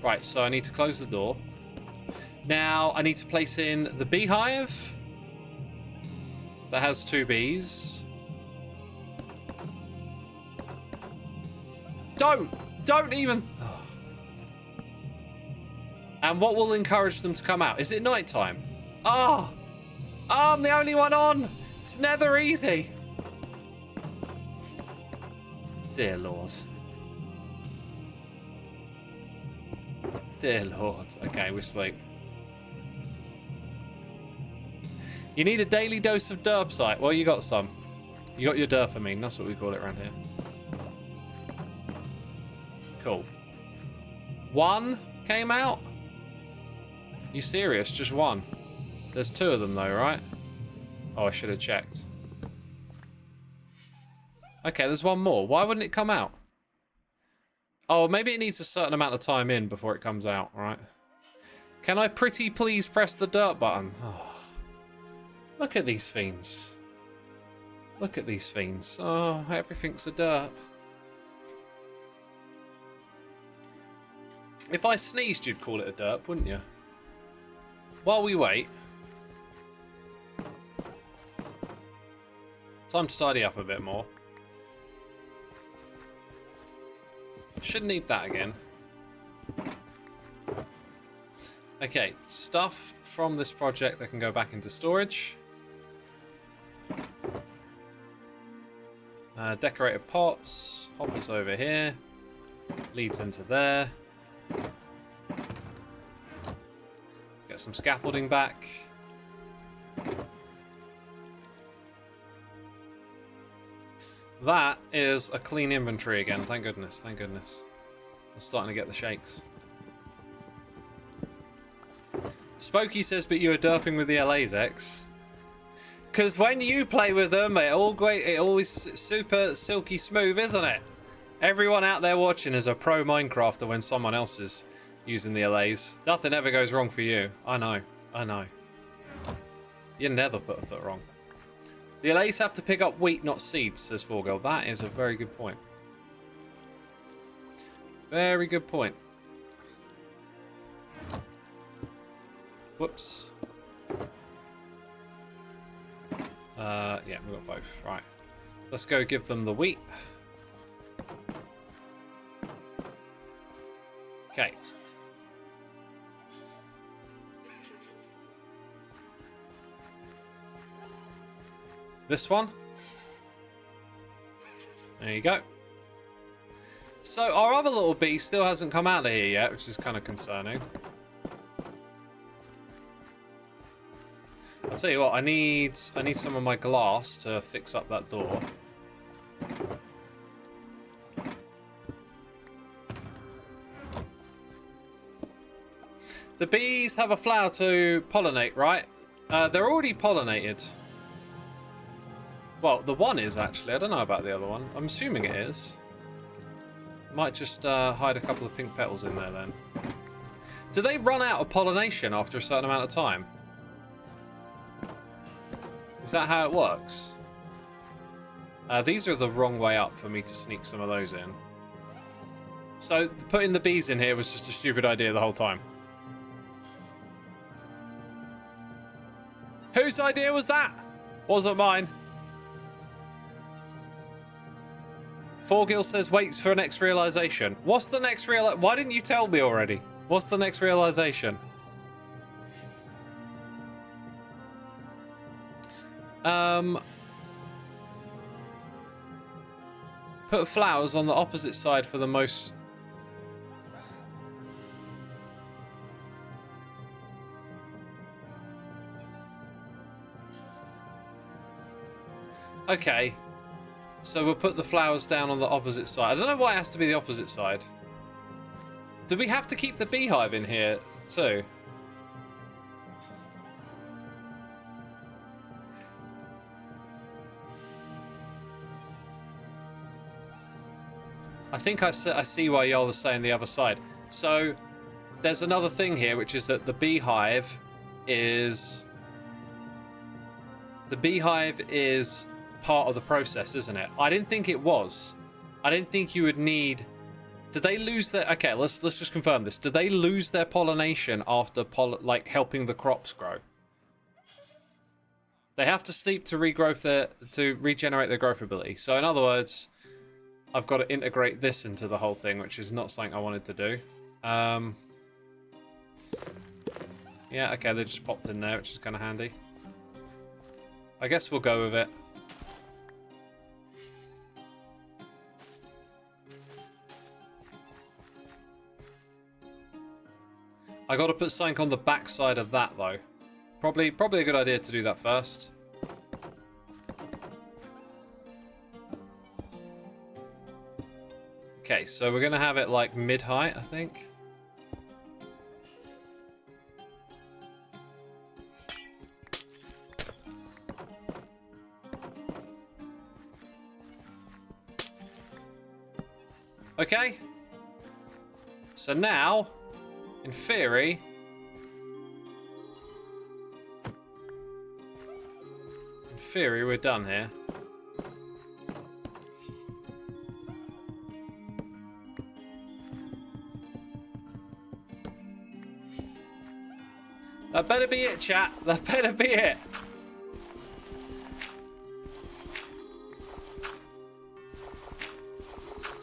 Right, so I need to close the door. Now, I need to place in the beehive. That has 2 bees. Don't even... Oh. And what will encourage them to come out? Is it nighttime? Oh, I'm the only one on. It's never easy. Dear Lord. Dear Lord. Okay, we sleep. You need a daily dose of derpsite. Well, you got some. You got your dopamine. That's what we call it around here. Cool. 1 came out? You serious? Just 1? There's 2 of them though, right? Oh, I should have checked. Okay, there's 1 more. Why wouldn't it come out? Oh, maybe it needs a certain amount of time in before it comes out, right? Can I pretty please press the dirt button? Oh, look at these fiends. Look at these fiends. Oh, everything's a derp. If I sneezed, you'd call it a derp, wouldn't you? While we wait. Time to tidy up a bit more. Shouldn't need that again. Okay, stuff from this project that can go back into storage. Decorated pots. Hoppers over here. Leads into there. Let's get some scaffolding back. That is a clean inventory again. Thank goodness. Thank goodness. I'm starting to get the shakes. Spooky says, but you were derping with the LAs, X. Because when you play with them, it always super silky smooth, isn't it? Everyone out there watching is a pro Minecrafter when someone else is using the LAs. Nothing ever goes wrong for you. I know. I know. You never put a foot wrong. The LAs have to pick up wheat, not seeds, says Forgirl. That is a very good point. Very good point. Whoops. Yeah, we've got both. Right. Let's go give them the wheat. Okay. This one. There you go. So our other little bee still hasn't come out of here yet, which is kind of concerning. I'll tell you what, I need some of my glass to fix up that door. The bees have a flower to pollinate, right? They're already pollinated. Well, the one is actually. I don't know about the other one. I'm assuming it is. Might just hide a couple of pink petals in there then. Do they run out of pollination after a certain amount of time? Is that how it works? These are the wrong way up for me to sneak some of those in. So putting the bees in here was just a stupid idea the whole time. Whose idea was that? Wasn't mine. Forgil says waits for next realization. What's the next Why didn't you tell me already? What's the next realization? Put flowers on the opposite side for the most... Okay. So we'll put the flowers down on the opposite side. I don't know why it has to be the opposite side. Do we have to keep the beehive in here too? I think I see why y'all are saying the other side. So there's another thing here, which is that the beehive is part of the process, isn't it? I didn't think it was. I didn't think you would need... Did they lose their... Okay, let's just confirm this. Did they lose their pollination after like helping the crops grow? They have to sleep to regenerate their growth ability. So in other words, I've got to integrate this into the whole thing, which is not something I wanted to do. Yeah, okay, they just popped in there, which is kind of handy. I guess we'll go with it. I got to put something on the back side of that, though. Probably a good idea to do that first. Okay, so we're going to have it like mid-height, I think. Okay. So now, in theory... we're done here. That better be it, chat. That better be it.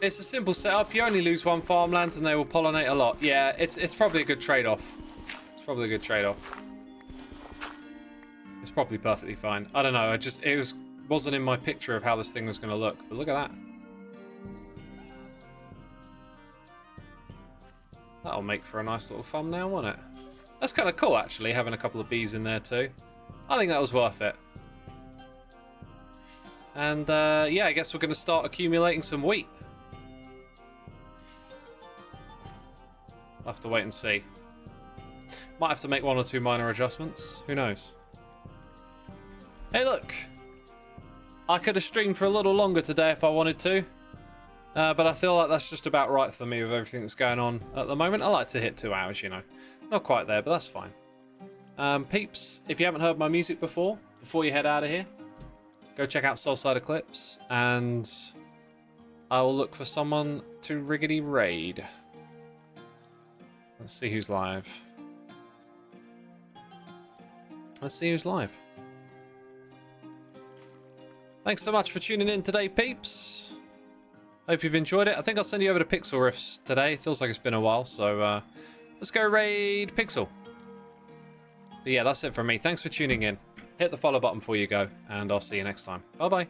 It's a simple setup. You only lose one farmland and they will pollinate a lot. Yeah, it's probably a good trade-off. It's probably a good trade-off. It's probably perfectly fine. I don't know. It wasn't in my picture of how this thing was going to look. But look at that. That'll make for a nice little thumbnail, won't it? That's kind of cool, actually, having a couple of bees in there too. I think that was worth it. And yeah, I guess we're going to start accumulating some wheat. I'll have to wait and see. Might have to make one or two minor adjustments. Who knows? Hey, look! I could have streamed for a little longer today if I wanted to. But I feel like that's just about right for me with everything that's going on at the moment. I like to hit 2 hours, you know. Not quite there, but that's fine. Peeps, if you haven't heard my music before you head out of here, go check out Soulside Eclipse, and I will look for someone to riggedy raid. Let's see who's live. Let's see who's live. Thanks so much for tuning in today, peeps. Hope you've enjoyed it. I think I'll send you over to Pixel Riffs today. Feels like it's been a while, so let's go raid Pixel. But yeah, that's it from me. Thanks for tuning in. Hit the follow button before you go, and I'll see you next time. Bye-bye.